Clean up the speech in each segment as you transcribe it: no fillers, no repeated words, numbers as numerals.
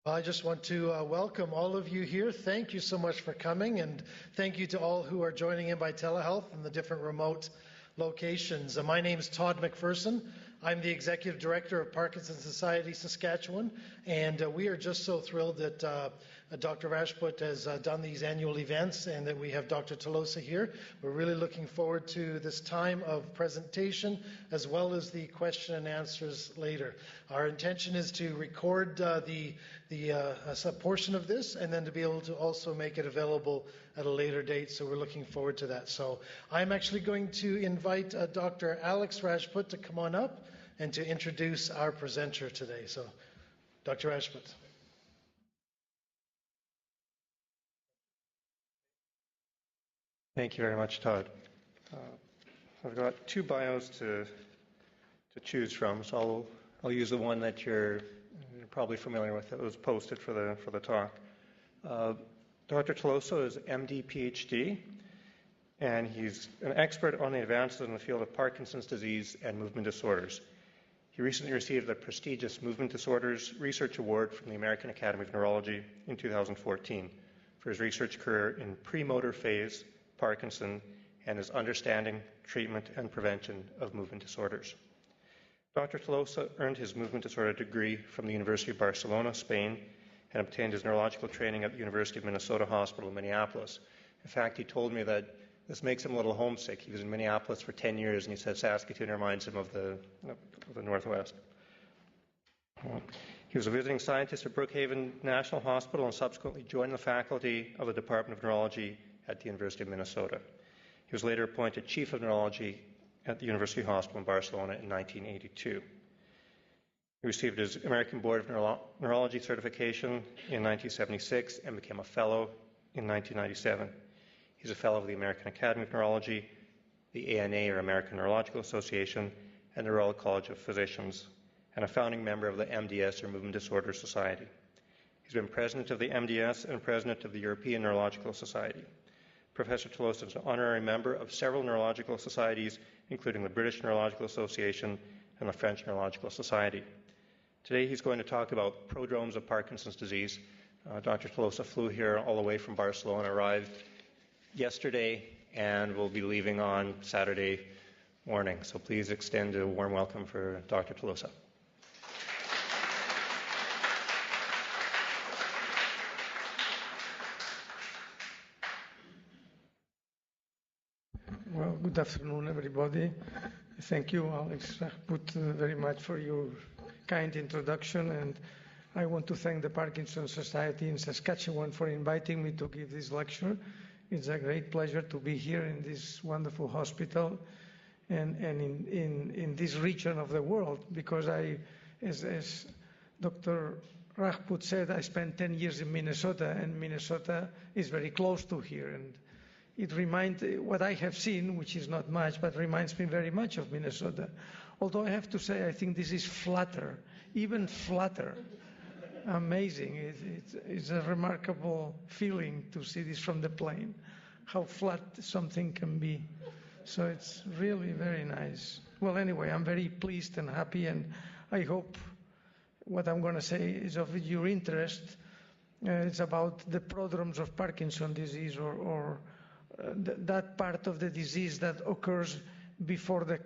I just want to welcome all of you here. Thank you so much for coming, and thank you to all who are joining in by telehealth in the different remote locations. My name is Todd McPherson. I'm the Executive Director of Parkinson's Society Saskatchewan, and we are just so thrilled that Dr. Rajput has done these annual events and that we have Dr. Tolosa here. We're really looking forward to this time of presentation as well as the question and answers later. Our intention is to record a portion of this and then to be able to also make it available at a later date, so we're looking forward to that. So I'm actually going to invite Dr. Alex Rajput to come on up and to introduce our presenter today. So, Dr. Rajput. Thank you very much, Todd. I've got two bios to choose from, so I'll use the one that you're probably familiar with that was posted for the talk. Dr. Tolosa is MD, PhD, and he's an expert on the advances in the field of Parkinson's disease and movement disorders. He recently received the prestigious Movement Disorders Research Award from the American Academy of Neurology in 2014 for his research career in premotor phase Parkinson and his understanding, treatment, and prevention of movement disorders. Dr. Tolosa earned his movement disorder degree from the University of Barcelona, Spain, and obtained his neurological training at the University of Minnesota Hospital in Minneapolis. In fact, he told me that this makes him a little homesick. He was in Minneapolis for 10 years, and he said Saskatoon reminds him of the Northwest. He was a visiting scientist at Brookhaven National Hospital and subsequently joined the faculty of the Department of Neurology at the University of Minnesota. He was later appointed Chief of Neurology at the University Hospital in Barcelona in 1982. He received his American Board of Neurology certification in 1976 and became a fellow in 1997. He's a fellow of the American Academy of Neurology, the ANA, or American Neurological Association, and the Royal College of Physicians, and a founding member of the MDS, or Movement Disorder Society. He's been president of the MDS and president of the European Neurological Society. Professor Tolosa is an honorary member of several neurological societies, including the British Neurological Association and the French Neurological Society. Today he's going to talk about prodromes of Parkinson's disease. Dr. Tolosa flew here all the way from Barcelona, arrived yesterday, and will be leaving on Saturday morning. So please extend a warm welcome for Dr. Tolosa. Well, good afternoon, everybody. Thank you, Alex Rajput, very much for your kind introduction, and I want to thank the Parkinson's Society in Saskatchewan for inviting me to give this lecture. It's a great pleasure to be here in this wonderful hospital and in this region of the world, because as Dr. Rajput said, I spent 10 years in Minnesota, and Minnesota is very close to here. And it reminds, what I have seen, which is not much, but reminds me very much of Minnesota. Although I have to say, I think this is flatter, even flatter. Amazing. It's a remarkable feeling to see this from the plane, how flat something can be. So it's really very nice. Well, anyway, I'm very pleased and happy, and I hope what I'm going to say is of your interest. It's about the prodromes of Parkinson's disease, or that part of the disease that occurs before the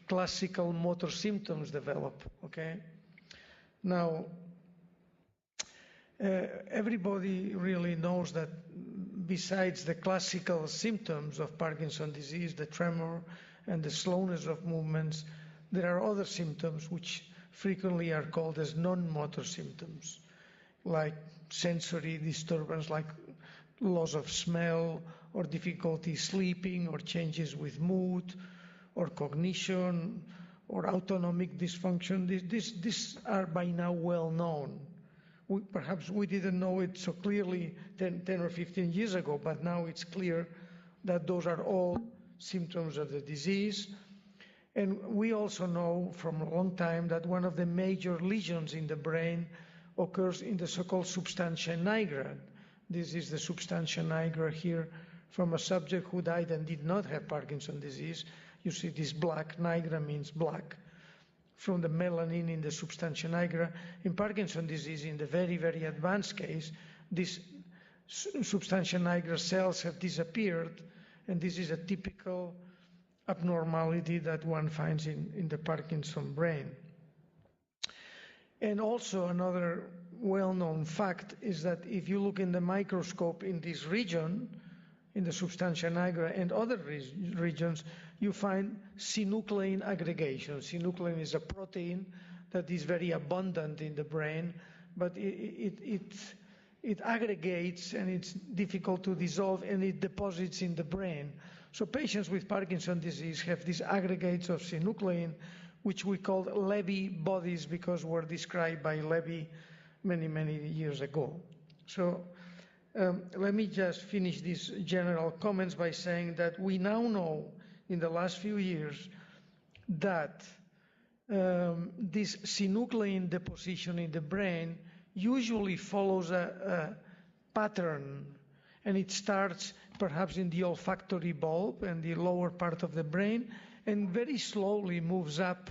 classical motor symptoms develop, okay? Now, everybody really knows that besides the classical symptoms of Parkinson's disease, the tremor and the slowness of movements, there are other symptoms which frequently are called as non-motor symptoms, like sensory disturbance, like loss of smell, or difficulty sleeping, or changes with mood, or cognition, or autonomic dysfunction. These are by now well known. Perhaps we didn't know it so clearly 10 or 15 years ago, but now it's clear that those are all symptoms of the disease. And we also know from a long time that one of the major lesions in the brain occurs in the so-called substantia nigra. This is the substantia nigra here from a subject who died and did not have Parkinson's disease. You see this black, nigra means black. from the melanin in the substantia nigra. In Parkinson's disease, in the very, very advanced case, these substantia nigra cells have disappeared, and this is a typical abnormality that one finds in the Parkinson brain. And also another well-known fact is that if you look in the microscope in this region, in the substantia nigra and other regions, you find synuclein aggregation. Synuclein is a protein that is very abundant in the brain, but it aggregates and it's difficult to dissolve, and it deposits in the brain. So patients with Parkinson's disease have these aggregates of synuclein, which we call Levy bodies because were described by Levy many, many years ago. So let me just finish these general comments by saying that we now know in the last few years that this synuclein deposition in the brain usually follows a pattern, and it starts perhaps in the olfactory bulb and the lower part of the brain, and very slowly moves up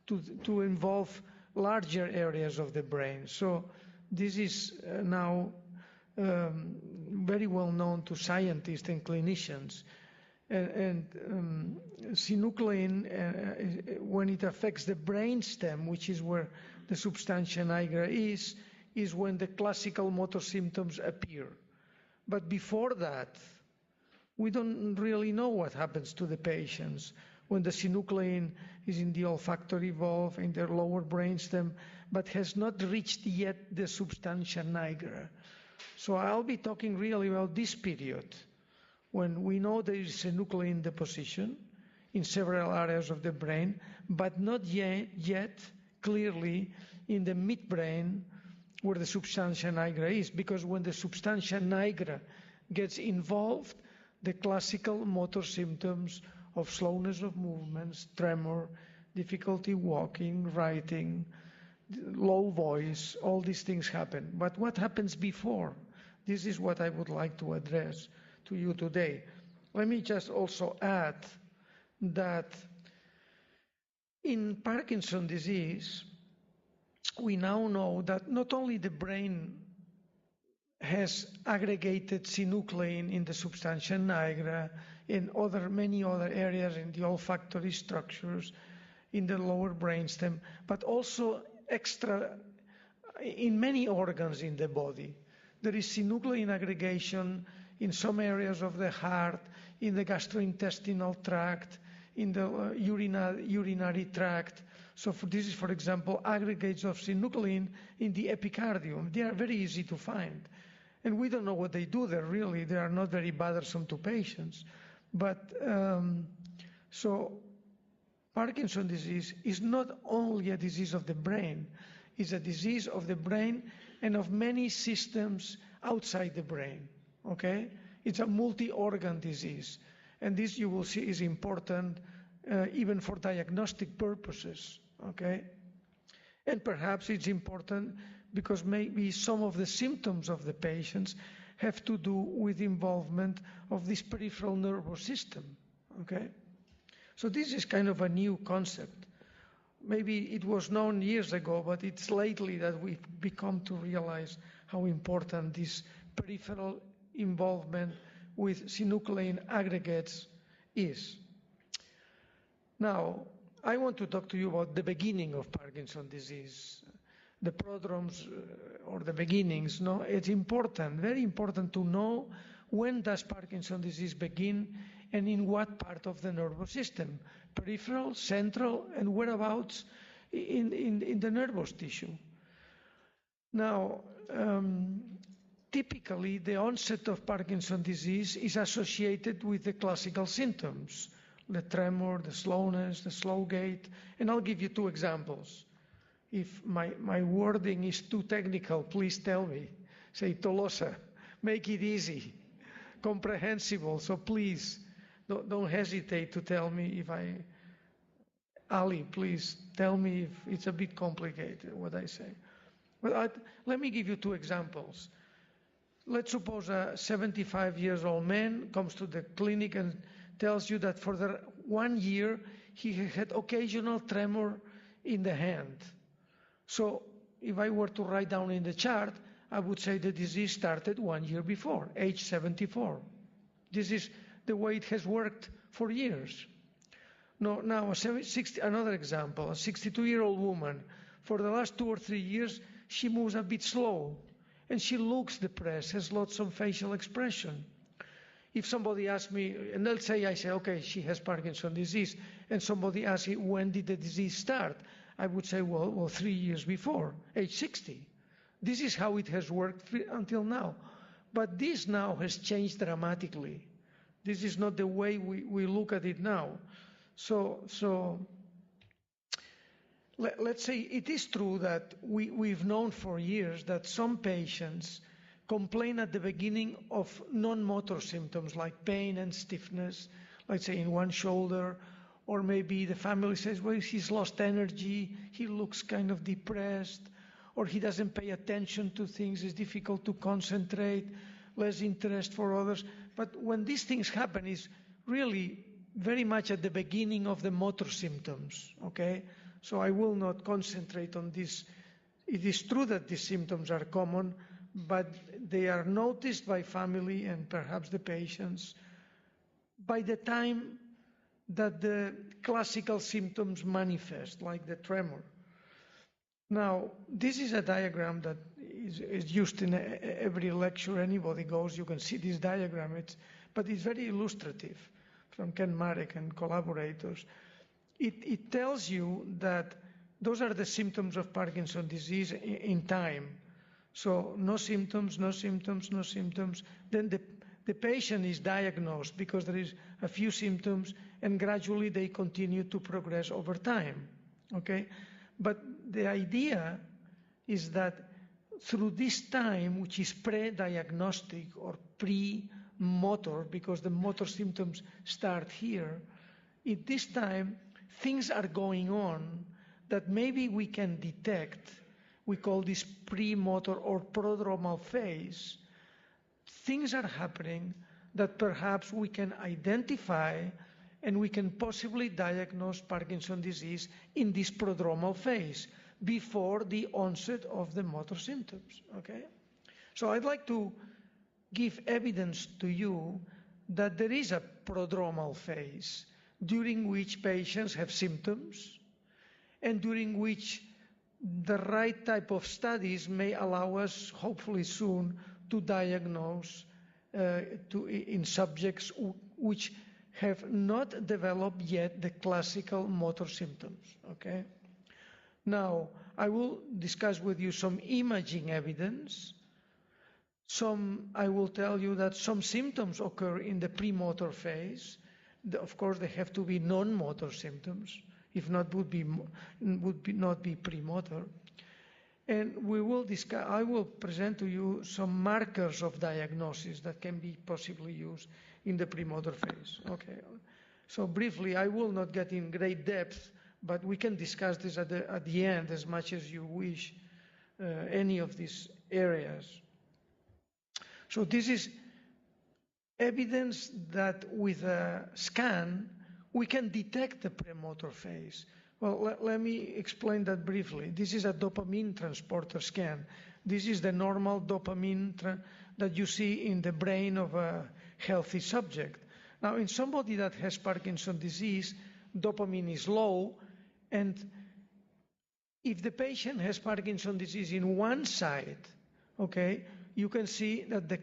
to involve larger areas of the brain. So this is now very well known to scientists and clinicians. And synuclein, when it affects the brainstem, which is where the substantia nigra is when the classical motor symptoms appear. But before that, we don't really know what happens to the patients when the synuclein is in the olfactory valve, in their lower brainstem, but has not reached yet the substantia nigra. So I'll be talking really about this period, when we know there is synuclein deposition in several areas of the brain, but not yet clearly in the midbrain where the substantia nigra is, because when the substantia nigra gets involved, the classical motor symptoms of slowness of movements, tremor, difficulty walking, writing, low voice, all these things happen. But what happens before? This is what I would like to address to you today. Let me just also add that in Parkinson's disease, we now know that not only the brain has aggregated synuclein in the substantia nigra, in many other areas in the olfactory structures, in the lower brainstem, but also in many organs in the body. There is synuclein aggregation in some areas of the heart, in the gastrointestinal tract, in the urinary tract. So this is, for example, aggregates of synuclein in the epicardium. They are very easy to find. And we don't know what they do there, really. They are not very bothersome to patients. But so Parkinson's disease is not only a disease of the brain, it's a disease of the brain and of many systems outside the brain, okay? It's a multi-organ disease. And this, you will see, is important even for diagnostic purposes, okay? And perhaps it's important because maybe some of the symptoms of the patients have to do with involvement of this peripheral nervous system, okay? So this is kind of a new concept. Maybe it was known years ago, but it's lately that we've become to realize how important this peripheral involvement with synuclein aggregates is. Now, I want to talk to you about the beginning of Parkinson's disease, the prodromes or the beginnings. No, it's important, very important to know when does Parkinson's disease begin and in what part of the nervous system, peripheral, central, and whereabouts in the nervous tissue. Now, typically, the onset of Parkinson's disease is associated with the classical symptoms, the tremor, the slowness, the slow gait, and I'll give you two examples. If my wording is too technical, please tell me. Say Tolosa, make it easy, comprehensible, so please don't hesitate to tell me if Ali, please tell me if it's a bit complicated what I say. But let me give you two examples. Let's suppose a 75-year-old man comes to the clinic and tells you that for 1 year he had occasional tremor in the hand. So if I were to write down in the chart, I would say the disease started 1 year before, age 74. This is the way it has worked for years. Now another example, a 62-year-old woman, for the last 2 or 3 years, she moves a bit slow, and she looks depressed, has lots of facial expression. If somebody asks me, and I say, okay, she has Parkinson's disease, and somebody asks me, when did the disease start? I would say, well, 3 years before, age 60. This is how it has worked until now. But this now has changed dramatically. This is not the way we look at it now. So let's say it is true that we've known for years that some patients complain at the beginning of non-motor symptoms like pain and stiffness, let's say in one shoulder, or maybe the family says, well, he's lost energy, he looks kind of depressed, or he doesn't pay attention to things, it's difficult to concentrate, less interest for others. But when these things happen, it's really very much at the beginning of the motor symptoms, okay? So I will not concentrate on this. It is true that these symptoms are common, but they are noticed by family and perhaps the patients by the time that the classical symptoms manifest, like the tremor. Now, this is a diagram that is used in every lecture anybody goes. You can see this diagram, but it's very illustrative from Ken Marek and collaborators. It tells you that those are the symptoms of Parkinson's disease in time. So no symptoms, no symptoms, no symptoms. Then the patient is diagnosed because there is a few symptoms, and gradually they continue to progress over time, okay? But the idea is that through this time, which is pre-diagnostic or pre-motor, because the motor symptoms start here, at this time, things are going on that maybe we can detect. We call this pre-motor or prodromal phase. Things are happening that perhaps we can identify, and we can possibly diagnose Parkinson's disease in this prodromal phase before the onset of the motor symptoms, okay? So I'd like to give evidence to you that there is a prodromal phase during which patients have symptoms and during which the right type of studies may allow us, hopefully soon, to diagnose in subjects which have not developed yet the classical motor symptoms, okay? Now, I will discuss with you some imaging evidence. I will tell you that some symptoms occur in the premotor phase. Of course, they have to be non-motor symptoms. If not, would not be premotor. And I will present to you some markers of diagnosis that can be possibly used in the premotor phase. Okay. So briefly, I will not get in great depth, but we can discuss this at the end as much as you wish, any of these areas. So this is evidence that with a scan, we can detect the premotor phase. Well, let me explain that briefly. This is a dopamine transporter scan. This is the normal dopamine that you see in the brain of a healthy subject. Now, in somebody that has Parkinson's disease, dopamine is low, and if the patient has Parkinson's disease in one side, okay, you can see that the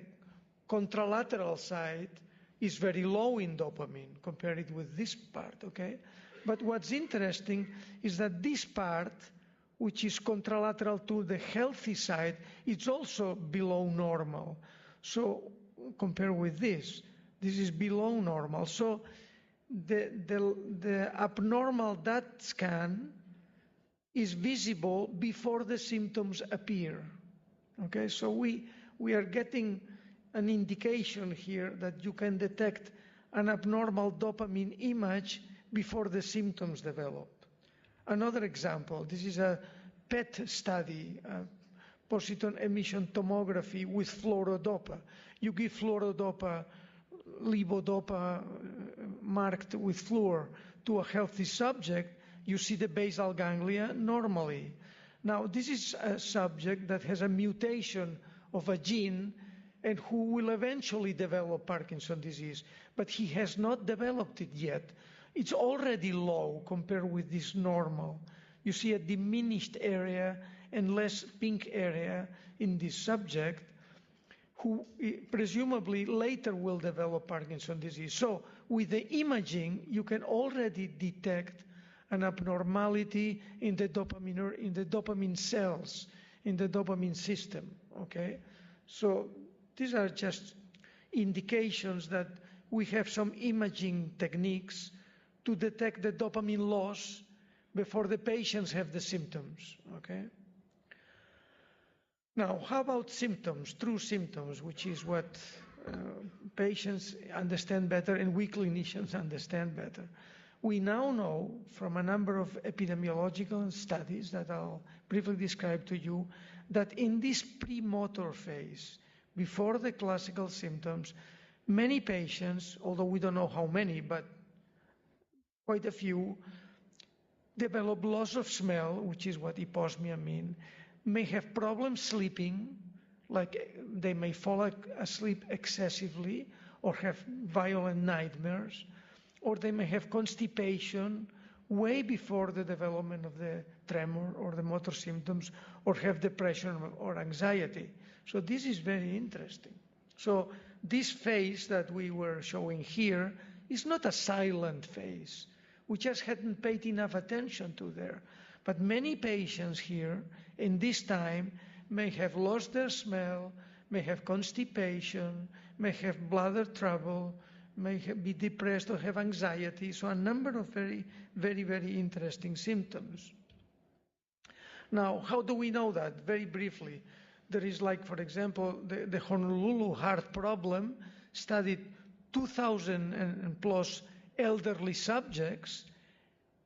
contralateral side is very low in dopamine compared with this part, okay? But what's interesting is that this part, which is contralateral to the healthy side, it's also below normal. So compare with this is below normal. So the abnormal DAT scan is visible before the symptoms appear. Okay, so we are getting an indication here that you can detect an abnormal dopamine image before the symptoms develop. Another example, this is a PET study, positron emission tomography with fluorodopa. You give fluorodopa, levodopa marked with fluor to a healthy subject, you see the basal ganglia normally. Now, this is a subject that has a mutation of a gene and who will eventually develop Parkinson's disease, but he has not developed it yet. It's already low compared with this normal. You see a diminished area and less pink area in this subject, who presumably later will develop Parkinson's disease. So with the imaging, you can already detect an abnormality in the dopamine cells, in the dopamine system, okay? So these are just indications that we have some imaging techniques to detect the dopamine loss before the patients have the symptoms, okay? Now, how about symptoms, true symptoms, which is what patients understand better and we clinicians understand better. We now know from a number of epidemiological studies that I'll briefly describe to you that in this premotor phase, before the classical symptoms, many patients, although we don't know how many, but quite a few, develop loss of smell, which is what hyposmia means, may have problems sleeping, like they may fall asleep excessively or have violent nightmares, or they may have constipation way before the development of the tremor or the motor symptoms, or have depression or anxiety. So this is very interesting. So this phase that we were showing here is not a silent phase. We just hadn't paid enough attention to there. But many patients here in this time may have lost their smell, may have constipation, may have bladder trouble, may be depressed or have anxiety. So a number of very, very, very interesting symptoms. Now, how do we know that? Very briefly. There is, like, for example, the Honolulu Heart Problem studied 2,000 and plus elderly subjects,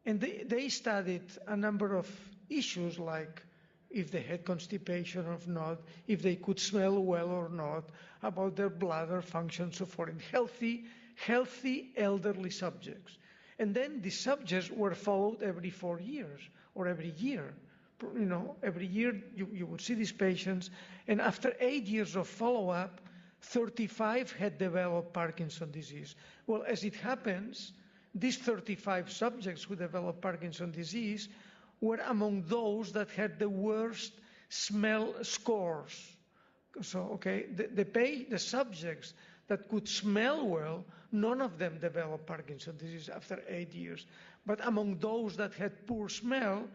and they studied a number of issues like if they had constipation or not, if they could smell well or not, about their bladder function, so forth, in healthy elderly subjects. And then the subjects were followed every 4 years or every year. You know, every year you would see these patients, and after 8 years of follow-up, 35 had developed Parkinson's disease. Well, as it happens, these 35 subjects who developed Parkinson's disease were among those that had the worst smell scores. So, okay, the subjects that could smell well, none of them developed Parkinson's disease after 8 years. But among those that had poor smell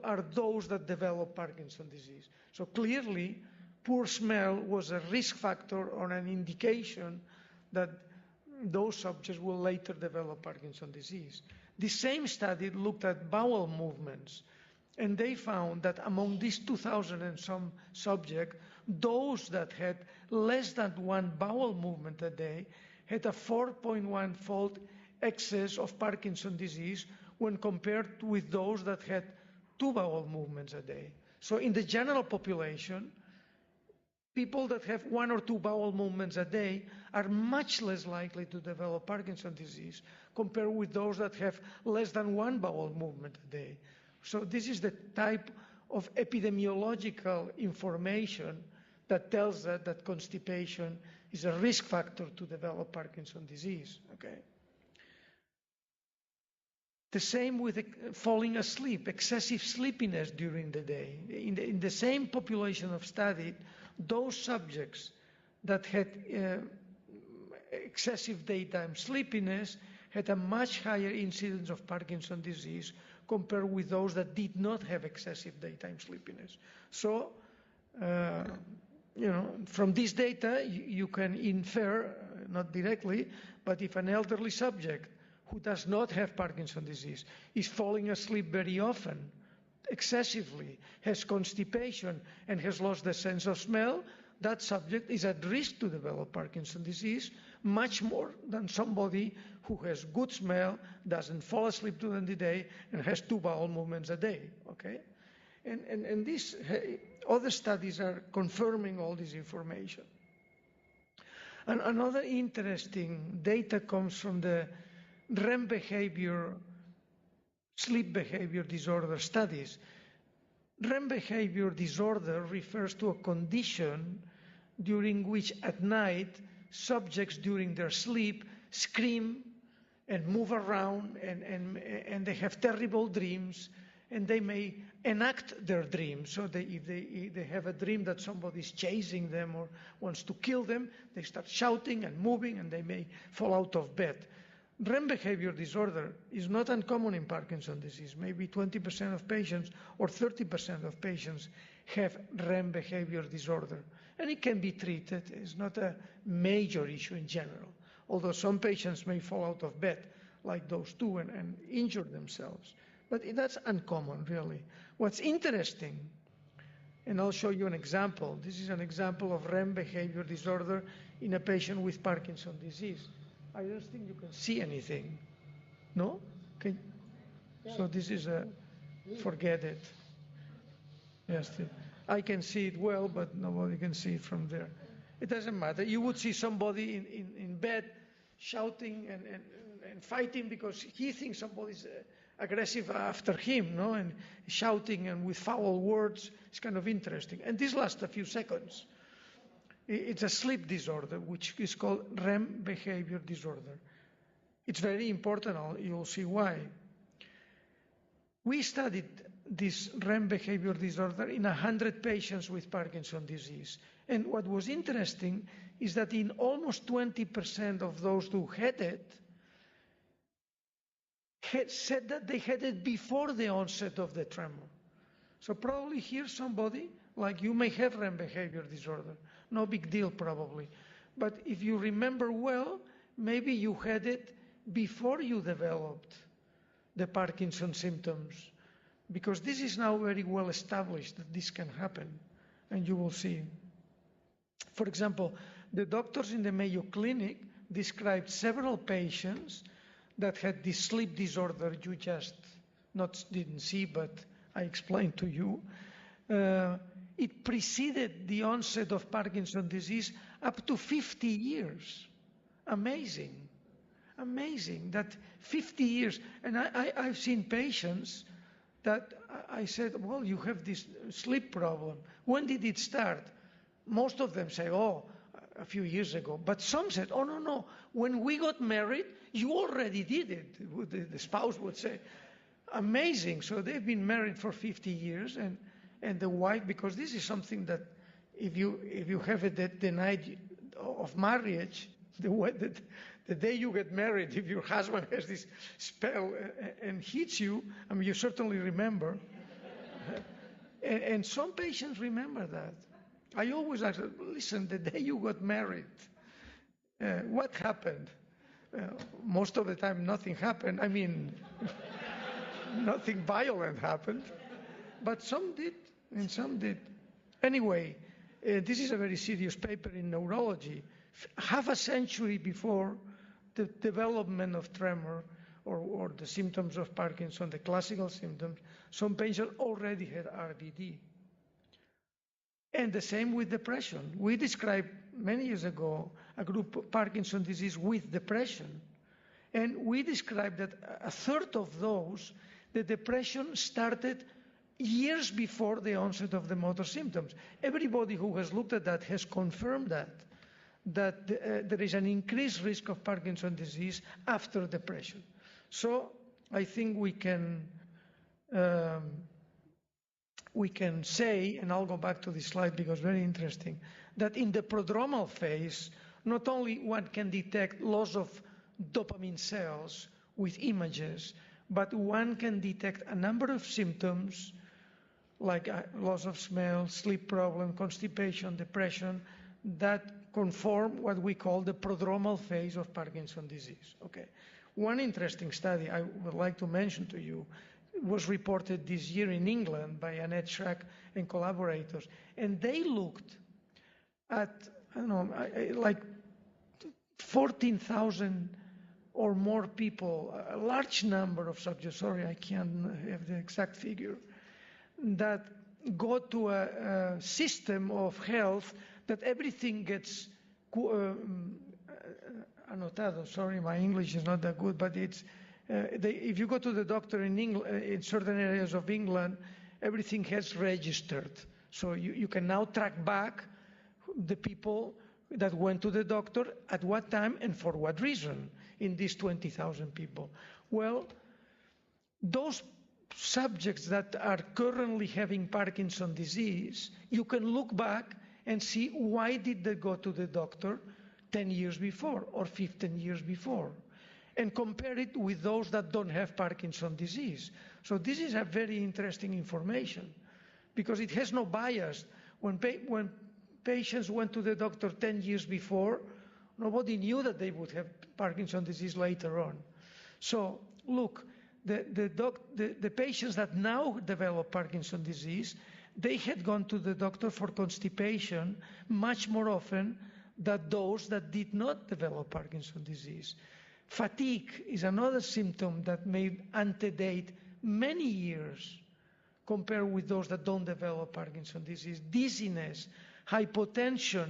are those that develop Parkinson's disease. So clearly, poor smell was a risk factor or an indication that those subjects will later develop Parkinson's disease. The same study looked at bowel movements, and they found that among these 2,000 and some subjects, those that had less than one bowel movement a day had a 4.1-fold excess of Parkinson's disease when compared with those that had 2 bowel movements a day. So in the general population, people that have 1 or 2 bowel movements a day are much less likely to develop Parkinson's disease compared with those that have less than 1 bowel movement a day. So this is the type of epidemiological information that tells us that constipation is a risk factor to develop Parkinson's disease. Okay. The same with falling asleep, excessive sleepiness during the day. In the same population of study, those subjects that had excessive daytime sleepiness had a much higher incidence of Parkinson's disease compared with those that did not have excessive daytime sleepiness. So, from this data, you can infer, not directly, but if an elderly subject who does not have Parkinson's disease is falling asleep very often, excessively, has constipation, and has lost the sense of smell, that subject is at risk to develop Parkinson's disease much more than somebody who has good smell, doesn't fall asleep during the day, and has 2 bowel movements a day. Okay, and these other studies are confirming all this information. And another interesting data comes from the REM behavior sleep behavior disorder studies. REM behavior disorder refers to a condition during which at night subjects during their sleep scream and move around and they have terrible dreams, and they may enact their dreams. So if they have a dream that somebody is chasing them or wants to kill them, they start shouting and moving, and they may fall out of bed. REM behavior disorder is not uncommon in Parkinson's disease. Maybe 20% of patients or 30% of patients have REM behavior disorder. And it can be treated. It's not a major issue in general, although some patients may fall out of bed, like those two, and injure themselves. But that's uncommon, really. What's interesting, and I'll show you an example. This is an example of REM behavior disorder in a patient with Parkinson's disease. I don't think you can see anything. No? Okay. So this is forget it. Yes, I can see it well, but nobody can see it from there. It doesn't matter. You would see somebody in bed shouting and fighting because he thinks somebody's aggressive after him, no? And shouting and with foul words. It's kind of interesting. And this lasts a few seconds. It's a sleep disorder, which is called REM behavior disorder. It's very important. You'll see why. We studied this REM behavior disorder in 100 patients with Parkinson's disease. And what was interesting is that in almost 20% of those who had it, said that they had it before the onset of the tremor. So probably here somebody, like you may have REM behavior disorder. No big deal probably. But if you remember well, maybe you had it before you developed the Parkinson's symptoms. Because this is now very well established that this can happen. And you will see. For example, the doctors in the Mayo Clinic described several patients that had this sleep disorder you just didn't see, but I explained to you. It preceded the onset of Parkinson's disease up to 50 years. Amazing. Amazing that 50 years. And I've seen patients that I said, well, you have this sleep problem. When did it start? Most of them say, oh, a few years ago. But some said, oh, no. When we got married, you already did it. The spouse would say, amazing. So they've been married for 50 years. And the wife, because this is something that if you have it the night of marriage, the day you get married, if your husband has this spell and hits you, I mean, you certainly remember. And some patients remember that. I always ask, listen, the day you got married, what happened? Most of the time, nothing happened. I mean, nothing violent happened. But some did, and some did. Anyway, this is a very serious paper in neurology. Half a century before the development of tremor or the symptoms of Parkinson, the classical symptoms, some patients already had RBD. And the same with depression. We described many years ago a group of Parkinson's disease with depression. And we described that a third of those, the depression started years before the onset of the motor symptoms. Everybody who has looked at that has confirmed that there is an increased risk of Parkinson's disease after depression. So I think we can say, and I'll go back to this slide because it's very interesting, that in the prodromal phase, not only one can detect loss of dopamine cells with images, but one can detect a number of symptoms like loss of smell, sleep problem, constipation, depression, that conform what we call the prodromal phase of Parkinson's disease. Okay. One interesting study I would like to mention to you was reported this year in England by Annette Schrack and collaborators. And they looked at, like 14,000 or more people, a large number of subjects, sorry, I can't have the exact figure, that go to a system of health that everything gets anotado. Sorry, my English is not that good, but it's If you go to the doctor in England, in certain areas of England, everything has registered. So you can now track back the people that went to the doctor at what time and for what reason in these 20,000 people. Well, those subjects that are currently having Parkinson's disease, you can look back and see why did they go to the doctor 10 years before or 15 years before, and compare it with those that don't have Parkinson's disease. So this is a very interesting information because it has no bias. When patients went to the doctor 10 years before, nobody knew that they would have Parkinson's disease later on. So look, the patients that now develop Parkinson's disease, they had gone to the doctor for constipation much more often than those that did not develop Parkinson's disease. Fatigue is another symptom that may antedate many years compared with those that don't develop Parkinson's disease. Dizziness, hypotension,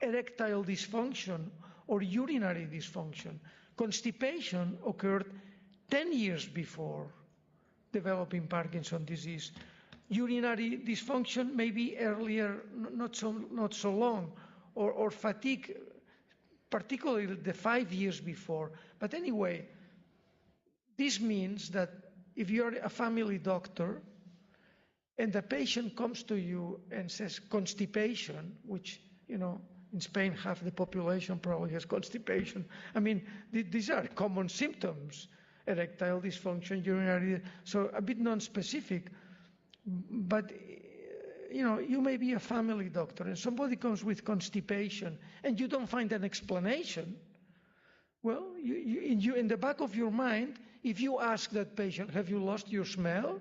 erectile dysfunction, or urinary dysfunction. Constipation occurred 10 years before developing Parkinson's disease. Urinary dysfunction maybe earlier, not so long, or fatigue, particularly the 5 years before. But anyway, this means that if you're a family doctor and the patient comes to you and says constipation, which, in Spain, half the population probably has constipation. I mean, these are common symptoms, erectile dysfunction, urinary, so a bit non-specific. But, you may be a family doctor and somebody comes with constipation and you don't find an explanation. Well, in the back of your mind, if you ask that patient, have you lost your smell?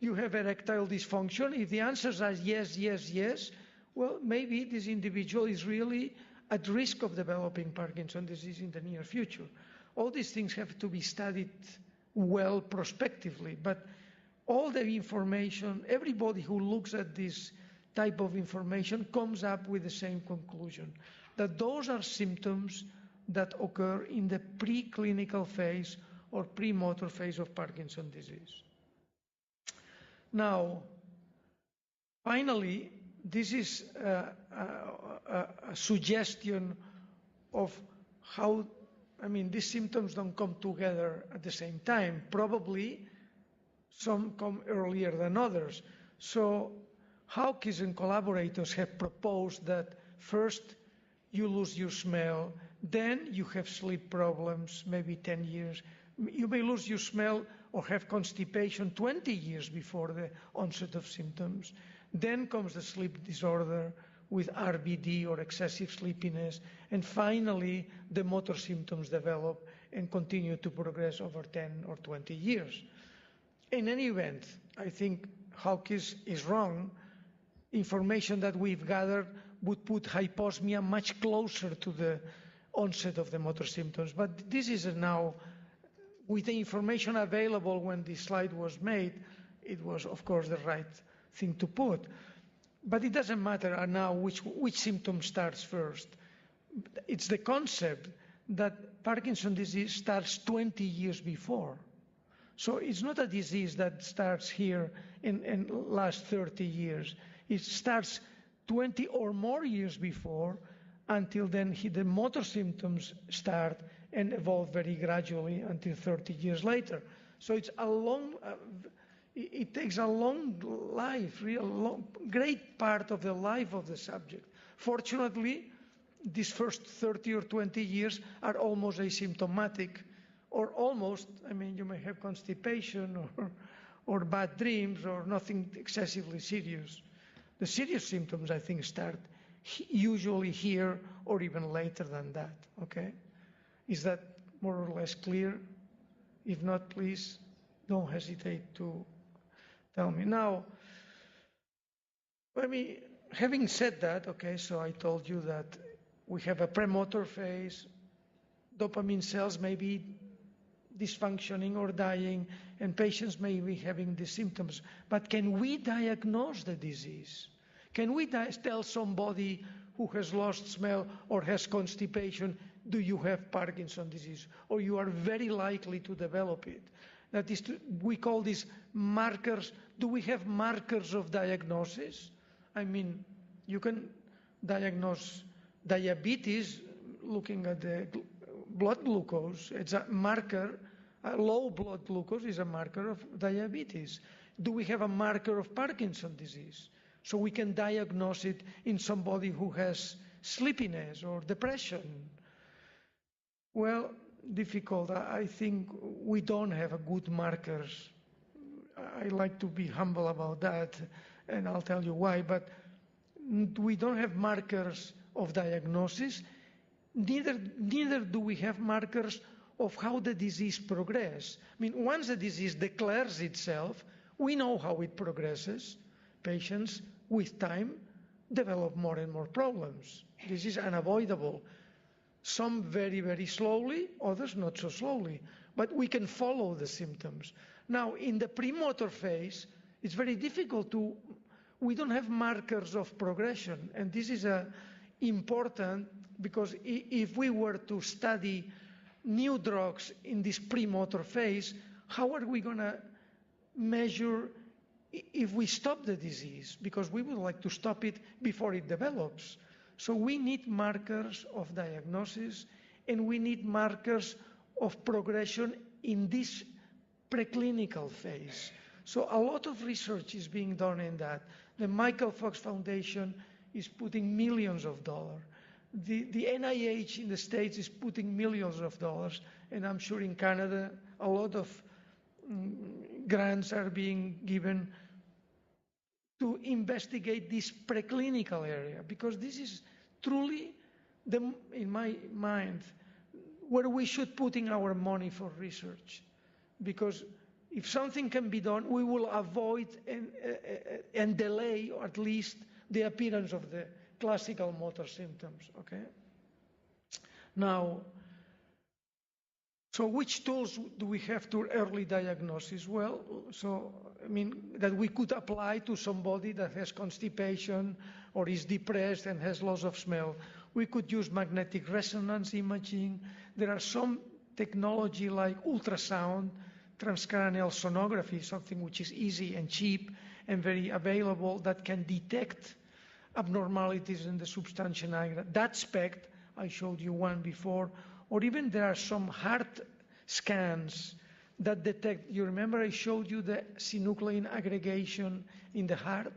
You have erectile dysfunction? If the answers are yes, yes, yes, well, maybe this individual is really at risk of developing Parkinson's disease in the near future. All these things have to be studied well prospectively, but all the information, everybody who looks at this type of information comes up with the same conclusion, that those are symptoms that occur in the preclinical phase or premotor phase of Parkinson's disease. Now, finally, this is a suggestion of how, these symptoms don't come together at the same time. Probably some come earlier than others. So Hawkins and collaborators have proposed that first you lose your smell, then you have sleep problems, maybe 10 years. You may lose your smell or have constipation 20 years before the onset of symptoms. Then comes the sleep disorder with RBD or excessive sleepiness. And finally, the motor symptoms develop and continue to progress over 10 or 20 years. In any event, I think Hawkins is wrong. Information that we've gathered would put hyposmia much closer to the onset of the motor symptoms. But this is now, with the information available when this slide was made, it was, of course, the right thing to put. But it doesn't matter now which symptom starts first. It's the concept that Parkinson's disease starts 20 years before. So it's not a disease that starts here and lasts 30 years. It starts 20 or more years before, until then the motor symptoms start and evolve very gradually until 30 years later. So it's it takes a long life, great part of the life of the subject. Fortunately, these first 30 or 20 years are almost asymptomatic, or almost, you may have constipation or bad dreams or nothing excessively serious. The serious symptoms, I think, start usually here or even later than that, okay? Is that more or less clear? If not, please don't hesitate to tell me. Now, having said that, okay, so I told you that we have a premotor phase, dopamine cells may be dysfunctioning or dying, and patients may be having the symptoms. But can we diagnose the disease? Can we tell somebody who has lost smell or has constipation, do you have Parkinson's disease, or you are very likely to develop it. That is, we call these markers. Do we have markers of diagnosis? I mean, you can diagnose diabetes looking at the blood glucose. It's a marker. Low blood glucose is a marker of diabetes. Do we have a marker of Parkinson's disease? So we can diagnose it in somebody who has sleepiness or depression. Well, difficult. I think we don't have a good markers. I like to be humble about that, and I'll tell you why. But we don't have markers of diagnosis. Neither do we have markers of how the disease progresses. I mean, once the disease declares itself, we know how it progresses. Patients, with time, develop more and more problems. This is unavoidable. Some very, very slowly, others not so slowly. But we can follow the symptoms. Now, in the premotor phase, it's very difficult we don't have markers of progression. And this is important because if we were to study new drugs in this premotor phase, how are we going to measure if we stop the disease? Because we would like to stop it before it develops. So we need markers of diagnosis, and we need markers of progression in this preclinical phase. So a lot of research is being done in that. The Michael Fox Foundation is putting millions of dollars. The NIH in the States is putting millions of dollars, and I'm sure in Canada a lot of grants are being given to investigate this preclinical area, because this is truly, in my mind, where we should put in our money for research. Because if something can be done, we will avoid and delay, or at least, the appearance of the classical motor symptoms, okay? Now, so which tools do we have to early diagnosis? Well, that we could apply to somebody that has constipation or is depressed and has loss of smell. We could use magnetic resonance imaging. There are some technology like ultrasound, transcranial sonography, something which is easy and cheap and very available, that can detect abnormalities in the substantia nigra. That SPECT, I showed you one before, or even there are some heart scans that detect. You remember I showed you the synuclein aggregation in the heart?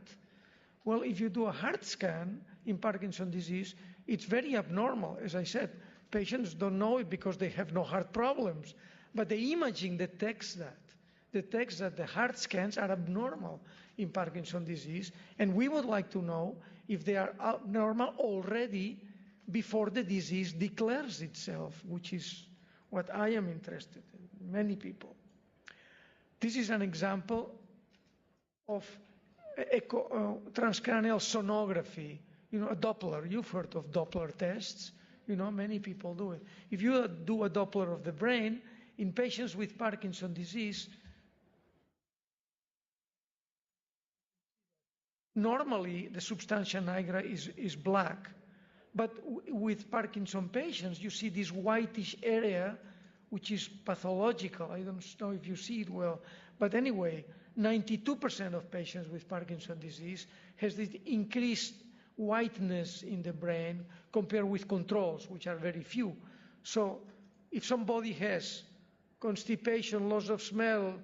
Well, if you do a heart scan in Parkinson's disease, it's very abnormal. As I said, patients don't know it because they have no heart problems. But the imaging detects that the heart scans are abnormal in Parkinson's disease, and we would like to know if they are abnormal already before the disease declares itself, which is what I am interested in, many people. This is an example of transcranial sonography, a Doppler. You've heard of Doppler tests. Many people do it. If you do a Doppler of the brain, in patients with Parkinson's disease, normally the substantia nigra is black. But with Parkinson patients, you see this whitish area, which is pathological. I don't know if you see it well. But anyway, 92% of patients with Parkinson's disease has this increased whiteness in the brain compared with controls, which are very few. So if somebody has constipation, loss of smell,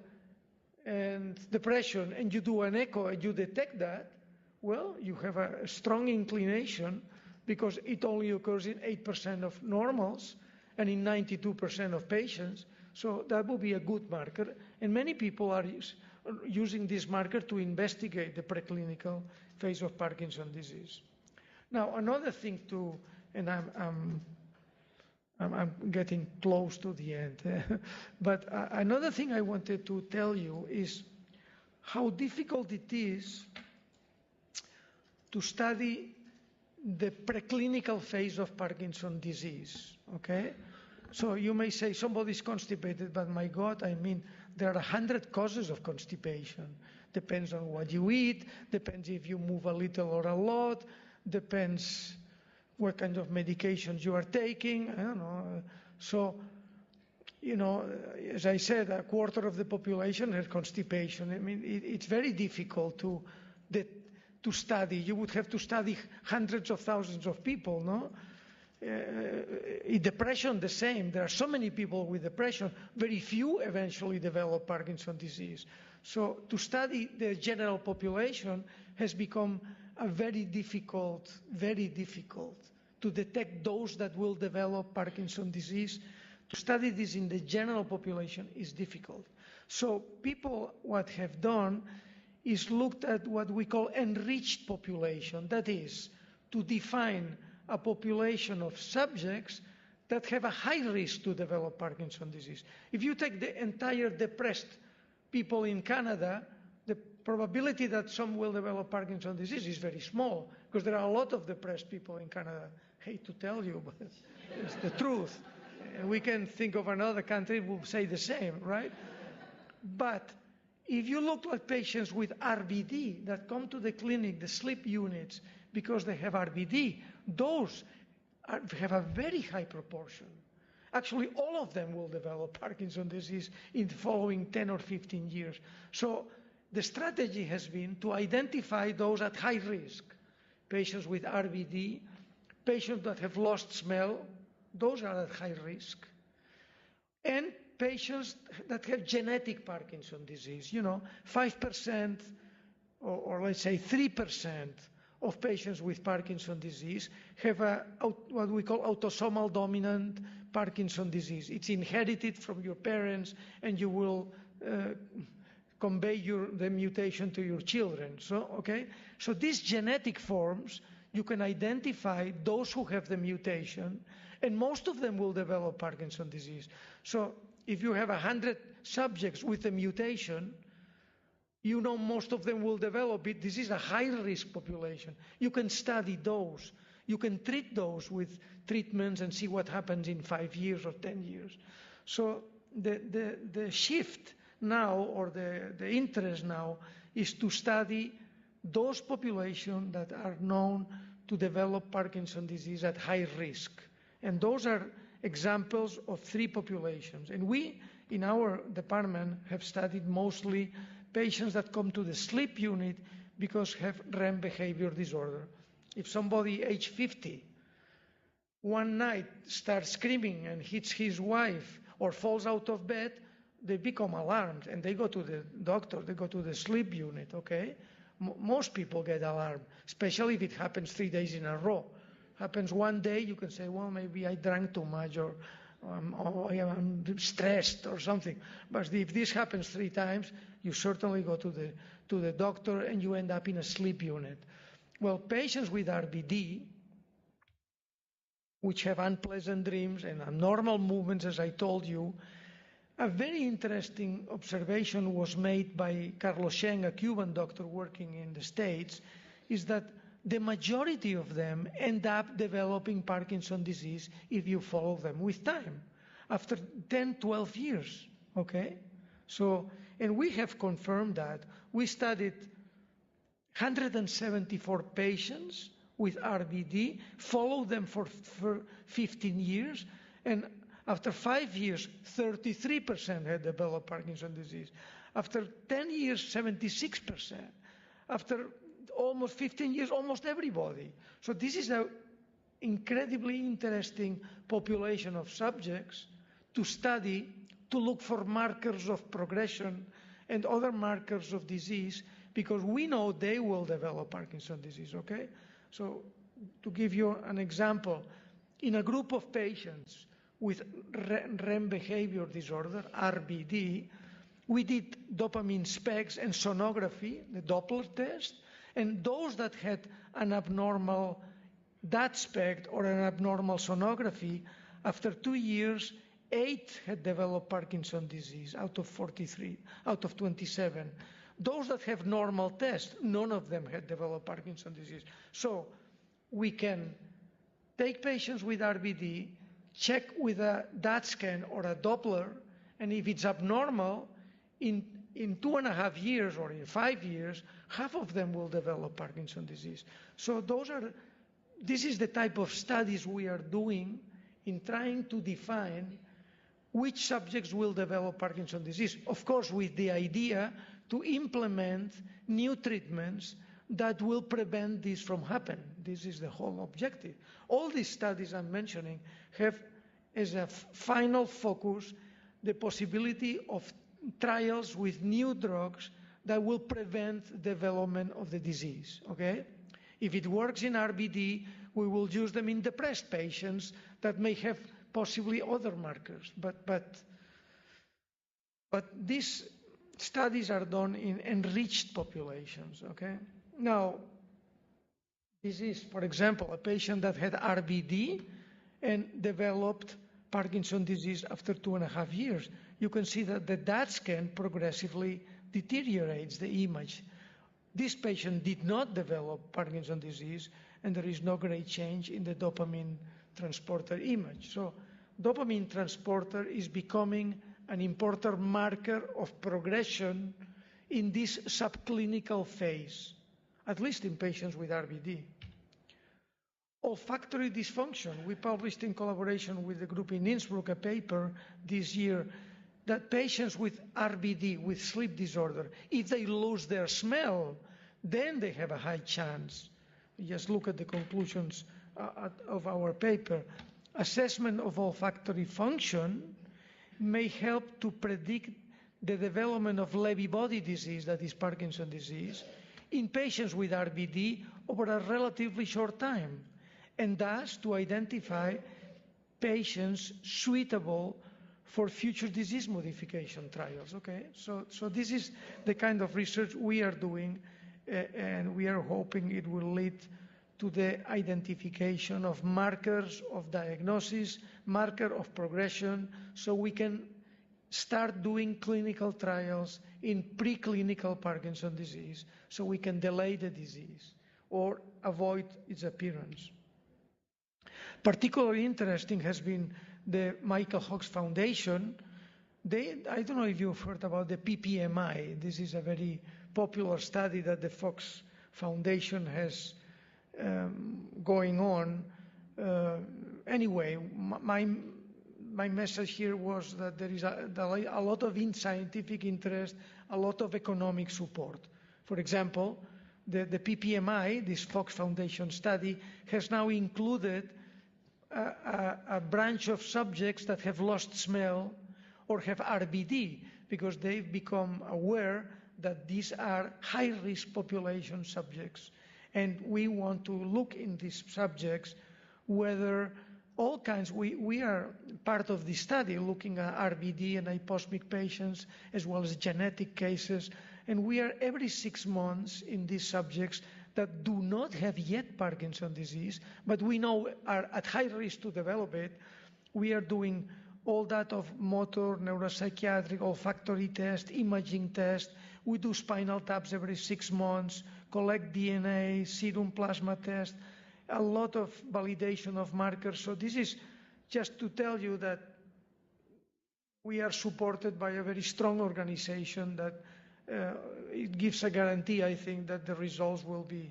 and depression, and you do an echo and you detect that, well, you have a strong inclination, because it only occurs in 8% of normals and in 92% of patients. So that would be a good marker. And many people are using this marker to investigate the preclinical phase of Parkinson's disease. Now, another thing too, and I'm getting close to the end, but another thing I wanted to tell you is how difficult it is to study the preclinical phase of Parkinson's disease, okay? So you may say somebody's constipated, but my God, there are 100 causes of constipation. Depends on what you eat, depends if you move a little or a lot, depends what kind of medications you are taking. I don't know. So, as I said, a quarter of the population has constipation. I mean, it's very difficult to study. You would have to study hundreds of thousands of people, no? Depression, the same. There are so many people with depression. Very few eventually develop Parkinson's disease. So to study the general population has become very difficult to detect those that will develop Parkinson's disease. To study this in the general population is difficult. So people, what have done is looked at what we call enriched population. That is, to define a population of subjects that have a high risk to develop Parkinson's disease. If you take the entire depressed people in Canada, the probability that some will develop Parkinson's disease is very small, because there are a lot of depressed people in Canada. I hate to tell you, but it's the truth. And we can think of another country who will say the same, right? But if you look at patients with RBD that come to the clinic, the sleep units, because they have RBD, those have a very high proportion. Actually, all of them will develop Parkinson's disease in the following 10 or 15 years. So the strategy has been to identify those at high risk, patients with RBD, patients that have lost smell, those are at high risk, and patients that have genetic Parkinson's disease. 5% or let's say 3% of patients with Parkinson's disease have what we call autosomal dominant Parkinson's disease. It's inherited from your parents, and you will convey the mutation to your children. So these genetic forms, you can identify those who have the mutation, and most of them will develop Parkinson's disease. So if you have 100 subjects with a mutation, most of them will develop it. This is a high-risk population. You can study those. You can treat those with treatments and see what happens in 5 years or 10 years. So the shift now, or the interest now, is to study those populations that are known to develop Parkinson's disease at high risk. And those are examples of 3 populations. And we, in our department, have studied mostly patients that come to the sleep unit because have REM behavior disorder. If somebody age 50, one night starts screaming and hits his wife or falls out of bed, they become alarmed and they go to the doctor, they go to the sleep unit, okay? Most people get alarmed, especially if it happens 3 days in a row. Happens one day, you can say, well, maybe I drank too much, or I'm stressed or something. But if this happens 3 times, you certainly go to the doctor and you end up in a sleep unit. Well, patients with RBD, which have unpleasant dreams and abnormal movements, as I told you, a very interesting observation was made by Carlos Sheng, a Cuban doctor working in the States, is that the majority of them end up developing Parkinson's disease if you follow them with time, after 10, 12 years, okay? So, and we have confirmed that. We studied 174 patients with RBD, followed them for 15 years, and after 5 years, 33% had developed Parkinson's disease. After 10 years, 76%. After almost 15 years, almost everybody. So this is an incredibly interesting population of subjects to study, to look for markers of progression and other markers of disease, because we know they will develop Parkinson's disease, okay? So to give you an example, in a group of patients with REM behavior disorder, RBD, we did dopamine specs and sonography, the Doppler test, and those that had an abnormal DAT SPECT or an abnormal sonography, after 2 years, 8 had developed Parkinson's disease out of 43, out of 27. Those that have normal tests, none of them had developed Parkinson's disease. So we can take patients with RBD, check with a DAT scan or a Doppler, and if it's abnormal, in 2.5 years or in 5 years, half of them will develop Parkinson's disease. So those are this is the type of studies we are doing in trying to define which subjects will develop Parkinson's disease. Of course, with the idea to implement new treatments that will prevent this from happening. This is the whole objective. All these studies I'm mentioning have as a final focus the possibility of trials with new drugs that will prevent development of the disease, okay? If it works in RBD, we will use them in depressed patients that may have possibly other markers. But these studies are done in enriched populations, okay? Now, this is, for example, a patient that had RBD and developed Parkinson's disease after 2.5 years. You can see that the DAT scan progressively deteriorates the image. This patient did not develop Parkinson's disease, and there is no great change in the dopamine transporter image. So dopamine transporter is becoming an important marker of progression in this subclinical phase, at least in patients with RBD. Olfactory dysfunction. We published in collaboration with the group in Innsbruck a paper this year that patients with RBD, with sleep disorder, if they lose their smell, then they have a high chance. Just look at the conclusions of our paper. Assessment of olfactory function may help to predict the development of Lewy body disease, that is Parkinson's disease, in patients with RBD over a relatively short time, and thus to identify patients suitable for future disease modification trials, okay? So this is the kind of research we are doing, and we are hoping it will lead to the identification of markers of diagnosis, marker of progression, so we can start doing clinical trials in preclinical Parkinson's disease, so we can delay the disease or avoid its appearance. Particularly interesting has been the Michael Hawkes Foundation. I don't know if you've heard about the PPMI. This is a very popular study that the Fox Foundation has going on. Anyway, my message here was that there is a lot of scientific interest, a lot of economic support. For example, the PPMI, this Fox Foundation study, has now included a branch of subjects that have lost smell or have RBD, because they've become aware that these are high-risk population subjects. And we want to look in these subjects whether all kinds, we are part of the study looking at RBD and hyposmic patients as well as genetic cases, and we are every 6 months in these subjects that do not have yet Parkinson's disease, but we know are at high risk to develop it. We are doing all that of motor, neuropsychiatric, olfactory test, imaging test. We do spinal taps every 6 months, collect DNA, serum plasma test, a lot of validation of markers. So this is just to tell you that we are supported by a very strong organization that it gives a guarantee, I think, that the results will be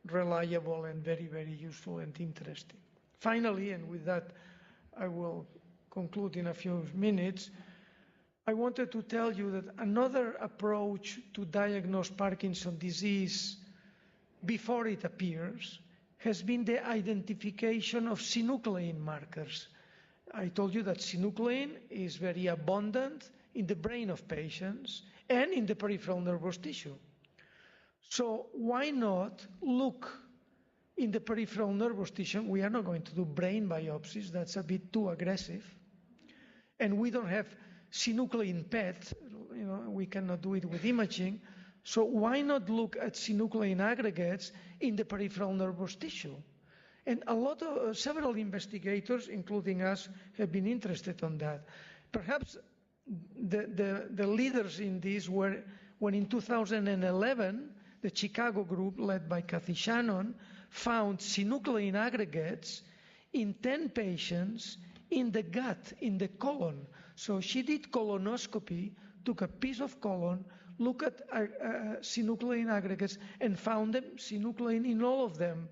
reliable and very, very useful and interesting. Finally, and with that I will conclude in a few minutes, I wanted to tell you that another approach to diagnose Parkinson's disease before it appears has been the identification of synuclein markers. I told you that synuclein is very abundant in the brain of patients and in the peripheral nervous tissue. So why not look in the peripheral nervous tissue? We are not going to do brain biopsies, that's a bit too aggressive. And we don't have synuclein PET, we cannot do it with imaging. So why not look at synuclein aggregates in the peripheral nervous tissue? And several investigators, including us, have been interested on that. Perhaps the leaders in this were when in 2011, the Chicago group led by Kathy Shannon found synuclein aggregates in 10 patients in the gut, in the colon. So she did colonoscopy, took a piece of colon, looked at synuclein aggregates and found them, synuclein in all of them.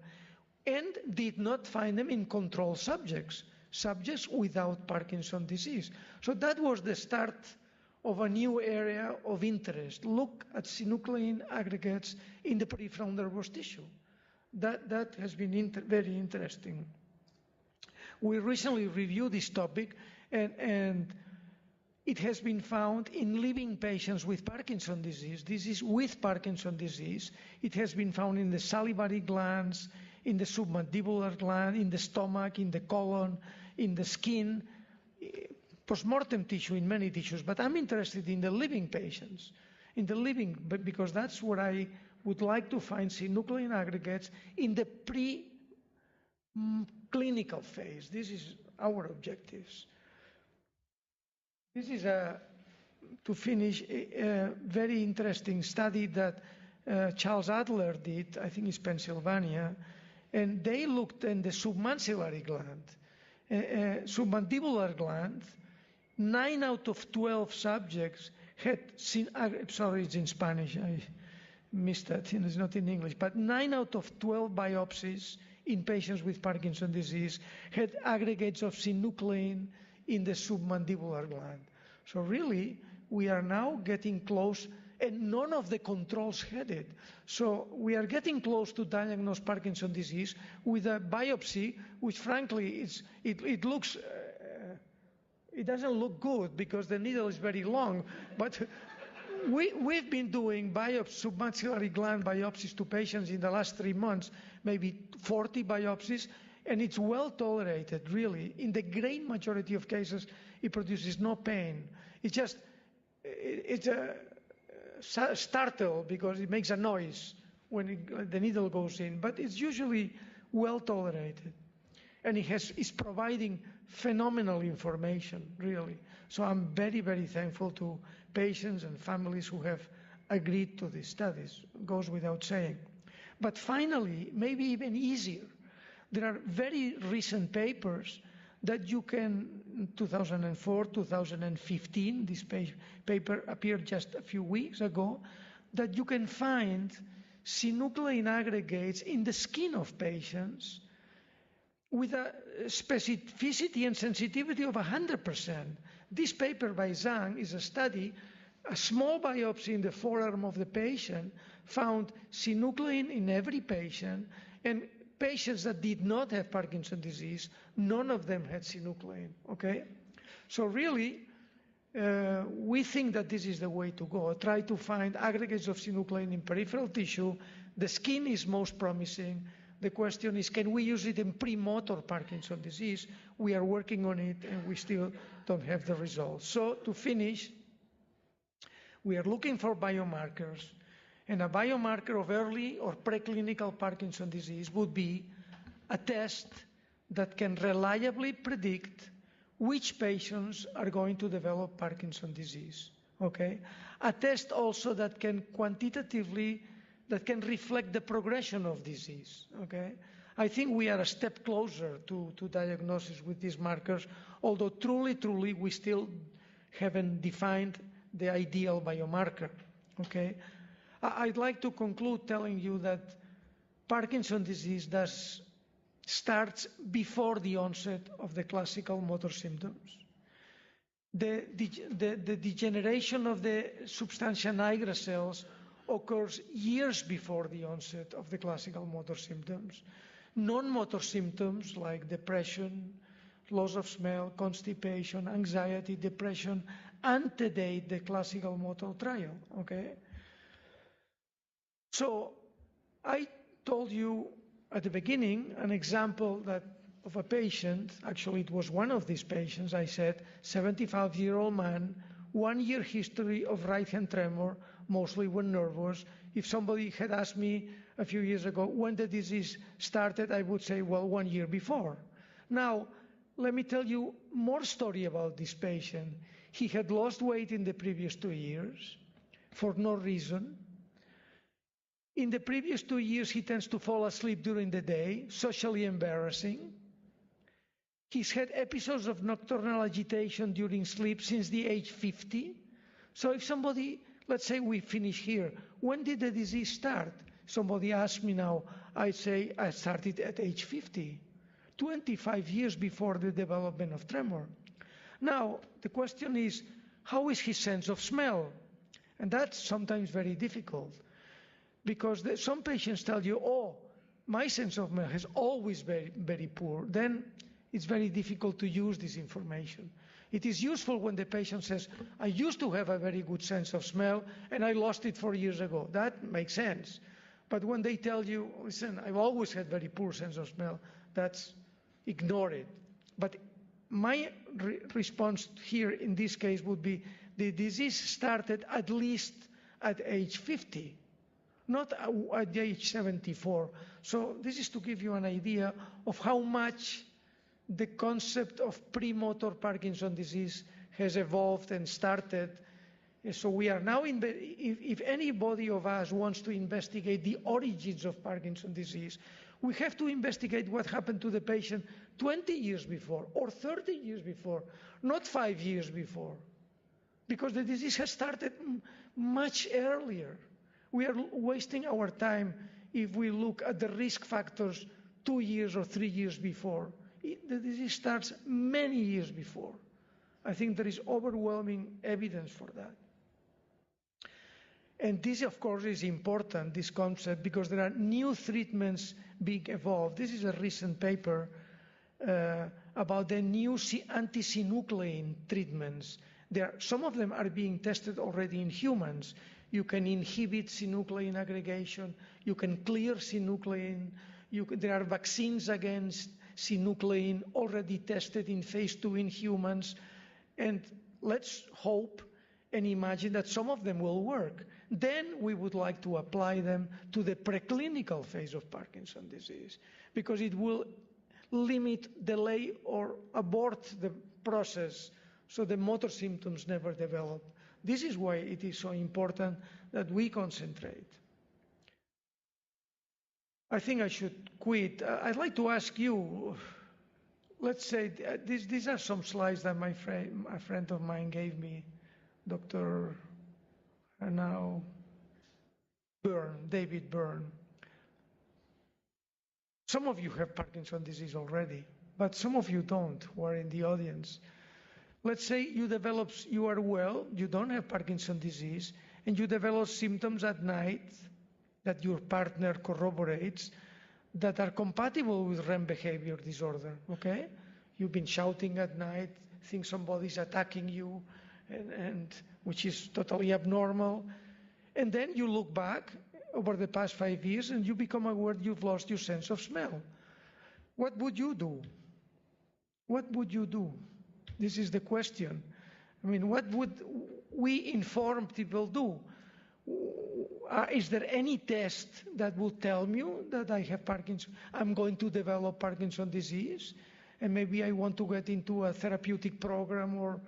and did not find them in control subjects without Parkinson's disease. So that was the start of a new area of interest. Look at synuclein aggregates in the peripheral nervous tissue. That has been very interesting. We recently reviewed this topic, and it has been found in living patients with Parkinson's disease. This is with Parkinson's disease. It has been found in the salivary glands, in the submandibular gland, in the stomach, in the colon, in the skin, postmortem tissue, in many tissues. But I'm interested in the living patients, because that's where I would like to find synuclein aggregates in the pre-clinical phase. This is our objectives. This is, to finish, a very interesting study that Charles Adler did, I think it's Pennsylvania, and they looked in the submaxillary gland, submandibular gland. 9 out of 12 subjects had, sorry, it's in Spanish, I missed that, it's not in English, but 9 out of 12 biopsies in patients with Parkinson's disease had aggregates of synuclein in the submandibular gland. So really, we are now getting close, and none of the controls had it. So we are getting close to diagnose Parkinson's disease with a biopsy, which frankly, it looks, it doesn't look good because the needle is very long, but we've been doing submaxillary gland biopsies to patients in the last 3 months, maybe 40 biopsies, and it's well tolerated, really. In the great majority of cases, it produces no pain. It's a startle because it makes a noise when the needle goes in, but it's usually well tolerated. And it's providing phenomenal information, really. So I'm very, very thankful to patients and families who have agreed to these studies. It goes without saying. But finally, maybe even easier, there are very recent papers that you can, in 2004, 2015, this paper appeared just a few weeks ago, that you can find synuclein aggregates in the skin of patients with a specificity and sensitivity of 100%. This paper by Zhang is a study, a small biopsy in the forearm of the patient found synuclein in every patient, and patients that did not have Parkinson's disease, none of them had synuclein, okay? So really, we think that this is the way to go. Try to find aggregates of synuclein in peripheral tissue. The skin is most promising. The question is, can we use it in premotor Parkinson's disease? We are working on it, and we still don't have the results. So to finish, we are looking for biomarkers, and a biomarker of early or preclinical Parkinson's disease would be a test that can reliably predict which patients are going to develop Parkinson's disease, okay? A test also that can quantitatively, that can reflect the progression of disease, okay? I think we are a step closer to diagnosis with these markers, although truly, we still haven't defined the ideal biomarker, okay? I'd like to conclude telling you that Parkinson's disease starts before the onset of the classical motor symptoms. The degeneration of the substantia nigra cells occurs years before the onset of the classical motor symptoms. Non-motor symptoms like depression, loss of smell, constipation, anxiety, depression antedate the classical motor trial, okay? So I told you at the beginning an example of a patient, actually it was one of these patients, I said, 75-year-old man, 1 year history of right hand tremor, mostly when nervous. If somebody had asked me a few years ago when the disease started, I would say, well, 1 year before. Now, let me tell you more story about this patient. He had lost weight in the previous 2 years for no reason. In the previous 2 years, he tends to fall asleep during the day, socially embarrassing. He's had episodes of nocturnal agitation during sleep since the age 50. So if somebody, let's say we finish here, when did the disease start? somebody asks me now, I say I started at age 50, 25 years before the development of tremor. Now, the question is, how is his sense of smell? And that's sometimes very difficult, because some patients tell you, oh, my sense of smell has always been very poor. Then it's very difficult to use this information. It is useful when the patient says, I used to have a very good sense of smell and I lost it 4 years ago. That makes sense. But when they tell you, listen, I've always had very poor sense of smell, that's ignore it. But my response here in this case would be the disease started at least at age 50, not at age 74. So this is to give you an idea of how much the concept of premotor Parkinson's disease has evolved and started. So we are now, if anybody of us wants to investigate the origins of Parkinson's disease, we have to investigate what happened to the patient 20 years before or 30 years before, not 5 years before, because the disease has started much earlier. We are wasting our time if we look at the risk factors 2 years or 3 years before. The disease starts many years before. I think there is overwhelming evidence for that. And this, of course, is important, this concept, because there are new treatments being evolved. This is a recent paper about the new anti-synuclein treatments. Some of them are being tested already in humans. You can inhibit synuclein aggregation. You can clear synuclein. There are vaccines against synuclein already tested in phase 2 in humans. And let's hope and imagine that some of them will work. Then we would like to apply them to the preclinical phase of Parkinson's disease, because it will limit, delay, or abort the process so the motor symptoms never develop. This is why it is so important that we concentrate. I think I should quit. I'd like to ask you, let's say, these are some slides that a friend of mine gave me, Dr. David Byrne. Some of you have Parkinson's disease already, but some of you don't, who are in the audience. Let's say you are well, you don't have Parkinson's disease, and you develop symptoms at night that your partner corroborates that are compatible with REM behavior disorder, okay? You've been shouting at night, think somebody's attacking you, and which is totally abnormal. And then you look back over the past 5 years and you become aware you've lost your sense of smell. What would you do? What would you do? This is the question. I mean, what would we informed people do? Is there any test that will tell me that I have Parkinson's? I'm going to develop Parkinson's disease, and maybe I want to get into a therapeutic program, or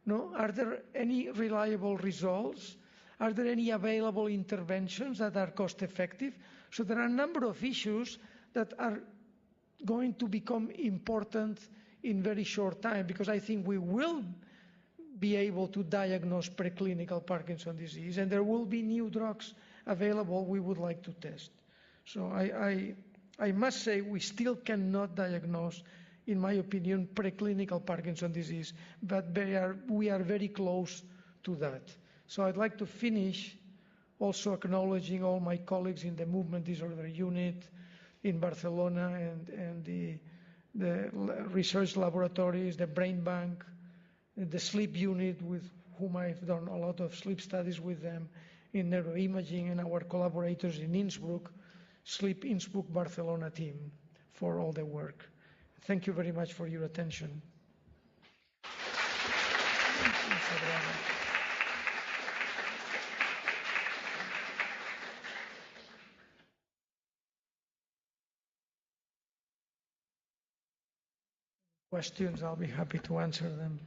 no? Are there any reliable results? Are there any available interventions that are cost effective? So there are a number of issues that are going to become important in very short time, because I think we will be able to diagnose preclinical Parkinson's disease, and there will be new drugs available we would like to test. So I must say we still cannot diagnose, in my opinion, preclinical Parkinson's disease, but we are very close to that. So I'd like to finish also acknowledging all my colleagues in the Movement Disorder Unit in Barcelona and the research laboratories, the Brain Bank, the Sleep Unit, with whom I've done a lot of sleep studies with them in neuroimaging, and our collaborators in Innsbruck, Sleep Innsbruck Barcelona team, for all the work. Thank you very much for your attention. Questions, I'll be happy to answer them.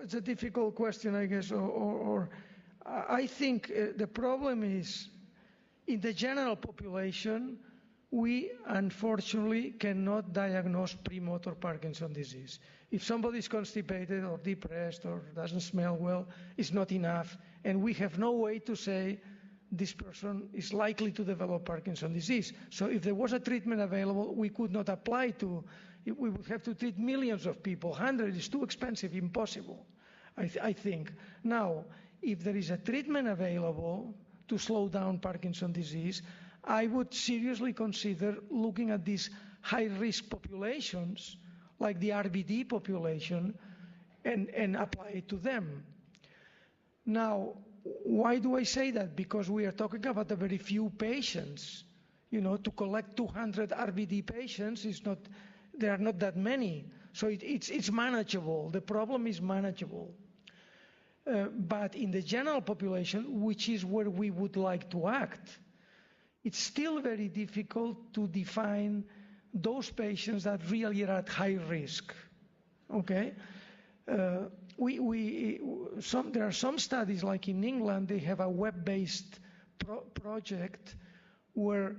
It's a difficult question, I guess, or I think the problem is in the general population, we unfortunately cannot diagnose premotor Parkinson's disease. If somebody is constipated or depressed or doesn't smell well, it's not enough, and we have no way to say this person is likely to develop Parkinson's disease. So if there was a treatment available, we could not apply to, we would have to treat millions of people. 100 is too expensive, impossible, I think. Now, if there is a treatment available to slow down Parkinson's disease, I would seriously consider looking at these high-risk populations, like the RBD population, and apply it to them. Now, why do I say that? Because we are talking about a very few patients. You know, to collect 200 RBD patients is not, there are not that many. So it's manageable. The problem is manageable. But in the general population, which is where we would like to act, it's still very difficult to define those patients that really are at high risk. Okay? There are some studies, like in England, they have a web-based project where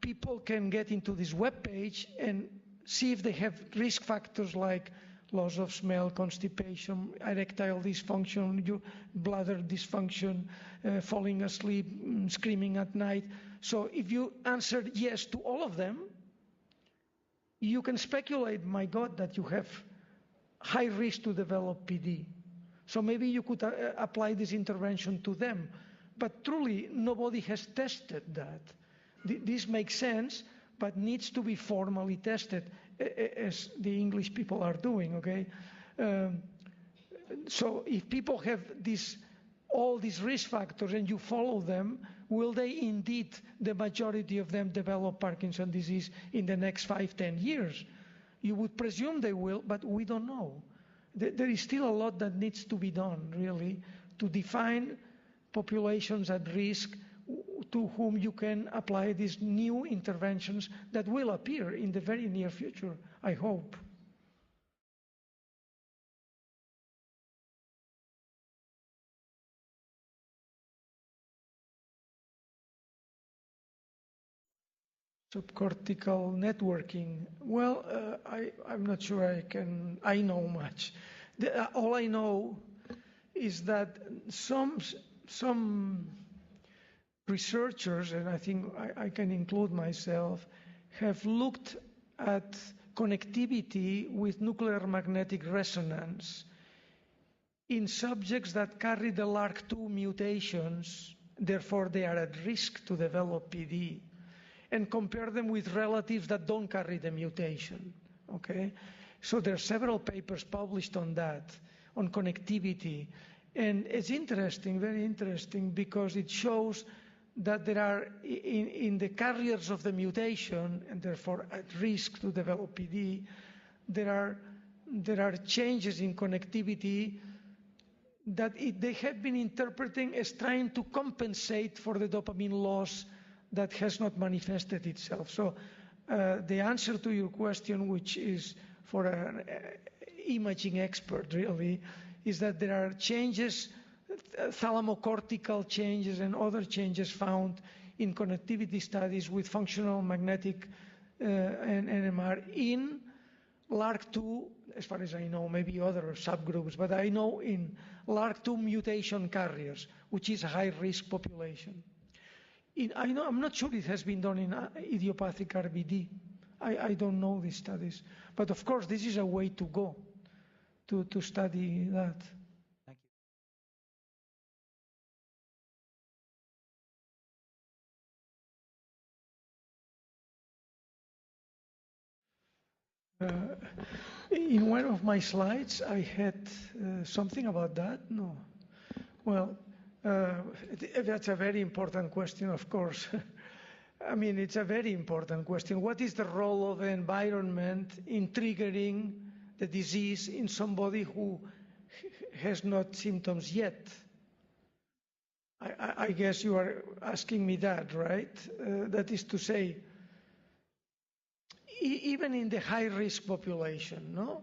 people can get into this web page and see if they have risk factors like loss of smell, constipation, erectile dysfunction, bladder dysfunction, falling asleep, screaming at night. So if you answered yes to all of them, you can speculate, my God, that you have high risk to develop PD. So maybe you could apply this intervention to them. But truly, nobody has tested that. This makes sense, but needs to be formally tested, as the English people are doing, okay? So if people have all these risk factors and you follow them, will they indeed, the majority of them, develop Parkinson's disease in the next 5-10 years? You would presume they will, but we don't know. There is still a lot that needs to be done, really, to define populations at risk to whom you can apply these new interventions that will appear in the very near future, I hope. Subcortical networking. Well, I'm not sure I know much. All I know is that some researchers, and I think I can include myself, have looked at connectivity with nuclear magnetic resonance in subjects that carry the LRRK2 mutations, therefore they are at risk to develop PD, and compare them with relatives that don't carry the mutation, okay? So there are several papers published on that, on connectivity. And it's interesting, very interesting, because it shows that there are, in the carriers of the mutation, and therefore at risk to develop PD, there are changes in connectivity that they have been interpreting as trying to compensate for the dopamine loss that has not manifested itself. So the answer to your question, which is for an imaging expert really, is that there are changes, thalamocortical changes and other changes found in connectivity studies with functional magnetic and NMR in LRRK2, as far as I know, maybe other subgroups, but I know in LRRK2 mutation carriers, which is a high-risk population. I'm not sure it has been done in idiopathic RBD. I don't know these studies. But of course, this is a way to go to study that. Thank you. In one of my slides, I had something about that. No. Well, that's a very important question, of course. I mean, it's a very important question. What is the role of the environment in triggering the disease in somebody who has not symptoms yet? I guess you are asking me that, right? That is to say, even in the high-risk population, no?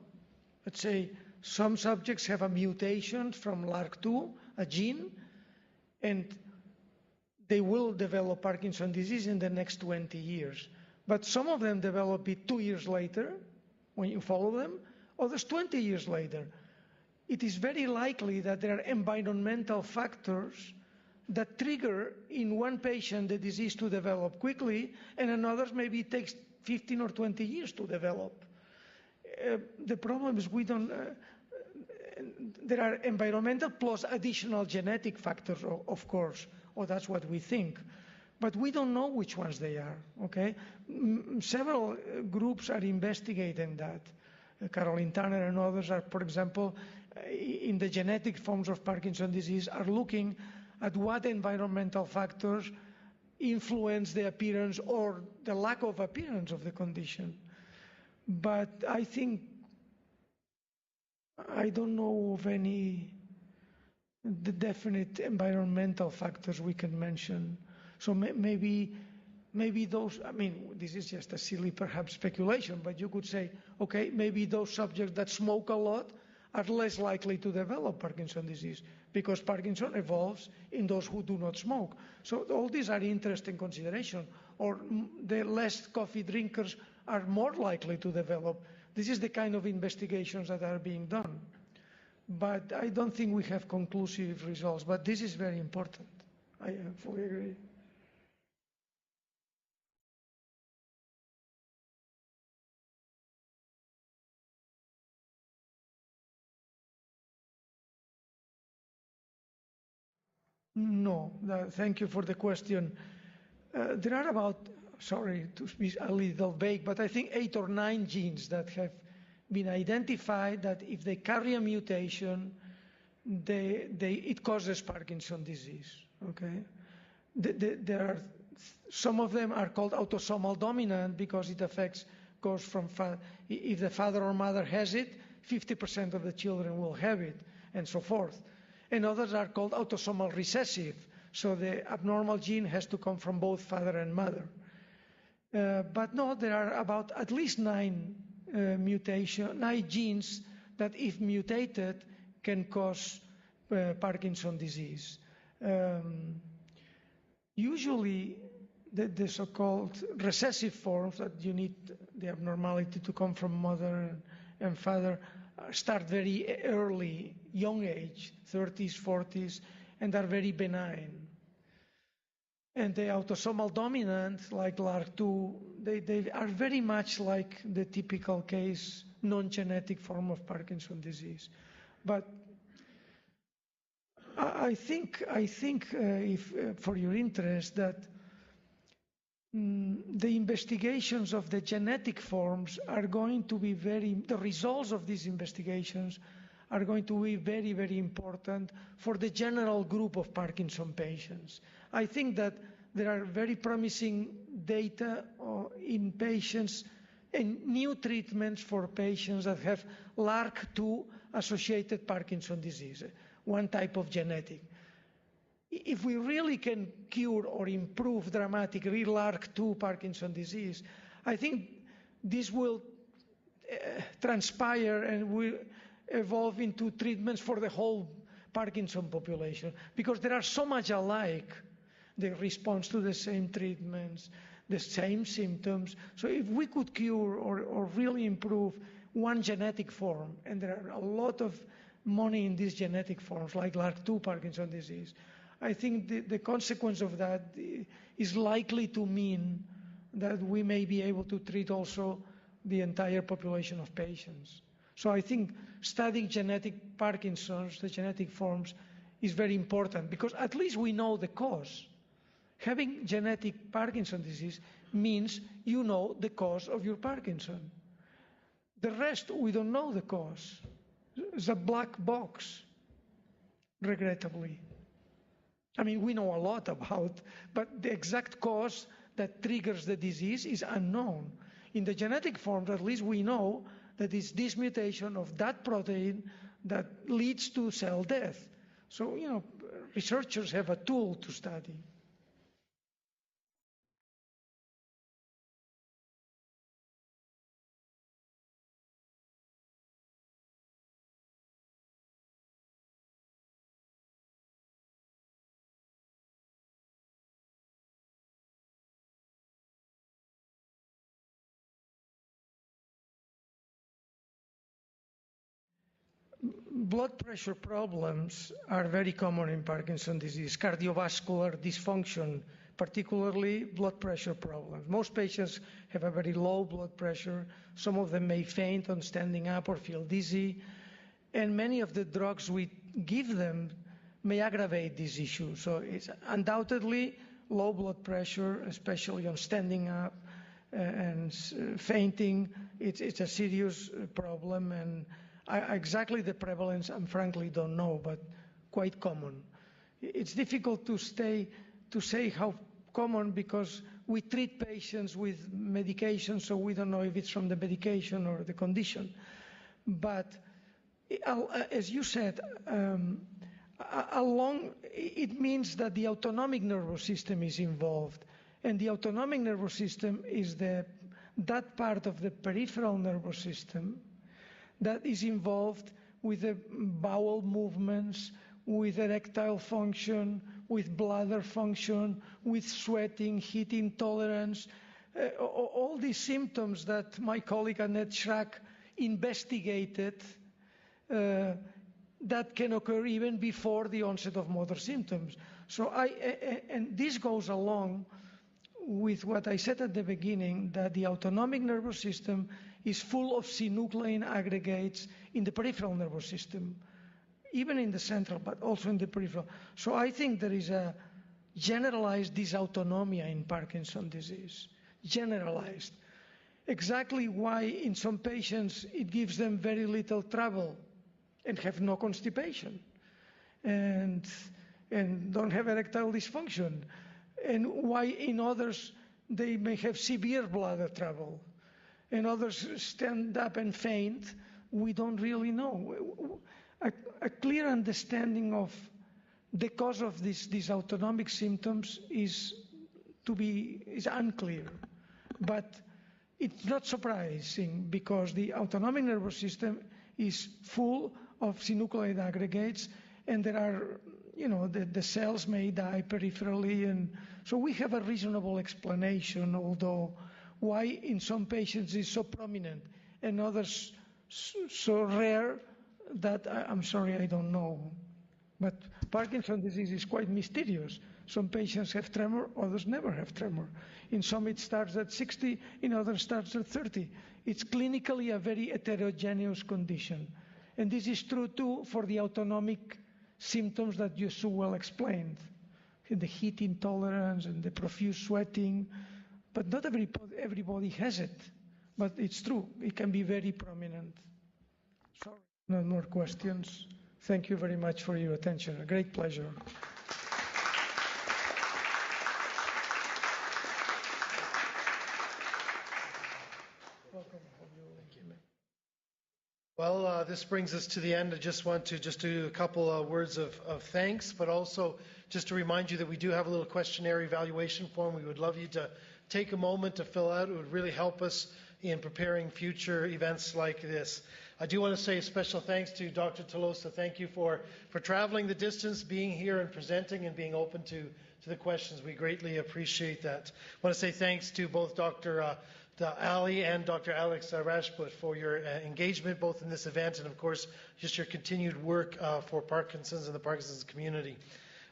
Let's say some subjects have a mutation from LRRK2, a gene, and they will develop Parkinson's disease in the next 20 years. But some of them develop it 2 years later when you follow them, others 20 years later. It is very likely that there are environmental factors that trigger in one patient the disease to develop quickly, and in others maybe it takes 15 or 20 years to develop. The problem is we don't, there are environmental plus additional genetic factors, of course, or that's what we think. But we don't know which ones they are, okay? Several groups are investigating that. Caroline Tanner and others are, for example, in the genetic forms of Parkinson's disease, are looking at what environmental factors influence the appearance or the lack of appearance of the condition. But I think, I don't know of any definite environmental factors we can mention. So maybe those, I mean, this is just a silly perhaps speculation, but you could say, okay, maybe those subjects that smoke a lot are less likely to develop Parkinson's disease because Parkinson evolves in those who do not smoke. So all these are interesting considerations. Or the less coffee drinkers are more likely to develop. This is the kind of investigations that are being done. But I don't think we have conclusive results, but this is very important. I fully agree. No, thank you for the question. There are about, sorry to be a little vague, but I think 8 or 9 genes that have been identified that if they carry a mutation, it causes Parkinson's disease. Okay, there are some of them are called autosomal dominant because it goes from if the father or mother has it, 50% of the children will have it, and so forth. And others are called autosomal recessive, so the abnormal gene has to come from both father and mother. But no, there are about at least 9 genes that, if mutated, can cause Parkinson's disease. Usually, the so-called recessive forms that you need the abnormality to come from mother and father start very early, young age, 30s, 40s, and are very benign. And the autosomal dominant, like LRRK2, they are very much like the typical case, non-genetic form of Parkinson's disease. But I think if for your interest, that the investigations of the genetic forms are going to be the results of these investigations are going to be very, very important for the general group of Parkinson patients. I think that there are very promising data in patients and new treatments for patients that have LRRK2 associated Parkinson's disease, one type of genetic. If we really can cure or improve dramatically LRRK2 Parkinson's disease, I think this will transpire and will evolve into treatments for the whole Parkinson population, because they are so much alike. They respond to the same treatments, the same symptoms. So if we could cure or really improve one genetic form, and there are a lot of money in these genetic forms, like LRRK2 Parkinson's disease, I think the consequence of that is likely to mean that we may be able to treat also the entire population of patients. So I think studying genetic Parkinson's, the genetic forms, is very important, because at least we know the cause. Having genetic Parkinson's disease means you know the cause of your Parkinson. The rest, we don't know the cause. It's a black box, regrettably. I mean, we know a lot about, but the exact cause that triggers the disease is unknown. In the genetic forms, at least we know that it's this mutation of that protein that leads to cell death. So, researchers have a tool to study. blood pressure problems are very common in Parkinson's disease, cardiovascular dysfunction, particularly blood pressure problems. Most patients have a very low blood pressure. Some of them may faint on standing up or feel dizzy. And many of the drugs we give them may aggravate this issue. So it's undoubtedly low blood pressure, especially on standing up and fainting. It's a serious problem, and exactly the prevalence, I frankly don't know, but quite common. It's difficult to say how common because we treat patients with medication, so we don't know if it's from the medication or the condition. But as you said, it means that the autonomic nervous system is involved, and the autonomic nervous system is that part of the peripheral nervous system that is involved with the bowel movements, with erectile function, with bladder function, with sweating, heat intolerance, all these symptoms that my colleague Annette Schrack investigated that can occur even before the onset of motor symptoms. So and this goes along with what I said at the beginning, that the autonomic nervous system is full of synuclein aggregates in the peripheral nervous system, even in the central, but also in the peripheral. So I think there is a generalized dysautonomia in Parkinson's disease, generalized. Exactly why in some patients it gives them very little trouble and have no constipation and don't have erectile dysfunction, and why in others they may have severe bladder trouble and others stand up and faint. We don't really know. A clear understanding of the cause of these autonomic symptoms is unclear, but it's not surprising because the autonomic nervous system is full of synuclein aggregates, and there are, the cells may die peripherally, and so we have a reasonable explanation, although why in some patients is so prominent and others so rare that I'm sorry, I don't know. But Parkinson's disease is quite mysterious. Some patients have tremor, others never have tremor. In some it starts at 60, in others starts at 30. It's clinically a very heterogeneous condition. And this is true too for the autonomic symptoms that you so well explained. The heat intolerance and the profuse sweating, but not everybody has it. But it's true, it can be very prominent. Sorry, no more questions. Thank you very much for your attention. A great pleasure. Welcome. Well, this brings us to the end. I just want to do a couple of words of thanks, but also just to remind you that we do have a little questionnaire evaluation form. We would love you to take a moment to fill out. It would really help us in preparing future events like this. I do want to say a special thanks to Dr. Tolosa. Thank you for traveling the distance, being here and presenting and being open to the questions. We greatly appreciate that. I want to say thanks to both Dr. Ali and Dr. Alex Rajput for your engagement both in this event and, of course, just your continued work for Parkinson's and the Parkinson's community.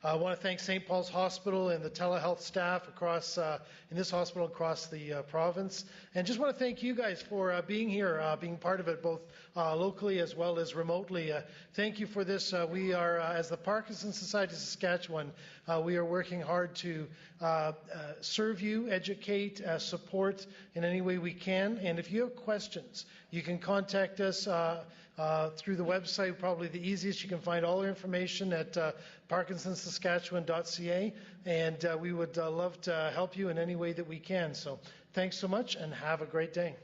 I want to thank St. Paul's Hospital and the telehealth staff across in this hospital across the province, and just want to thank you guys for being here, being part of it both locally as well as remotely. Thank you for this. We are, as the Parkinson's Society of Saskatchewan, we are working hard to serve you, educate, support in any way we can. And if you have questions, you can contact us through the website. Probably the easiest. You can find all our information at parkinsonsaskatchewan.ca, and we would love to help you in any way that we can. So thanks so much and have a great day.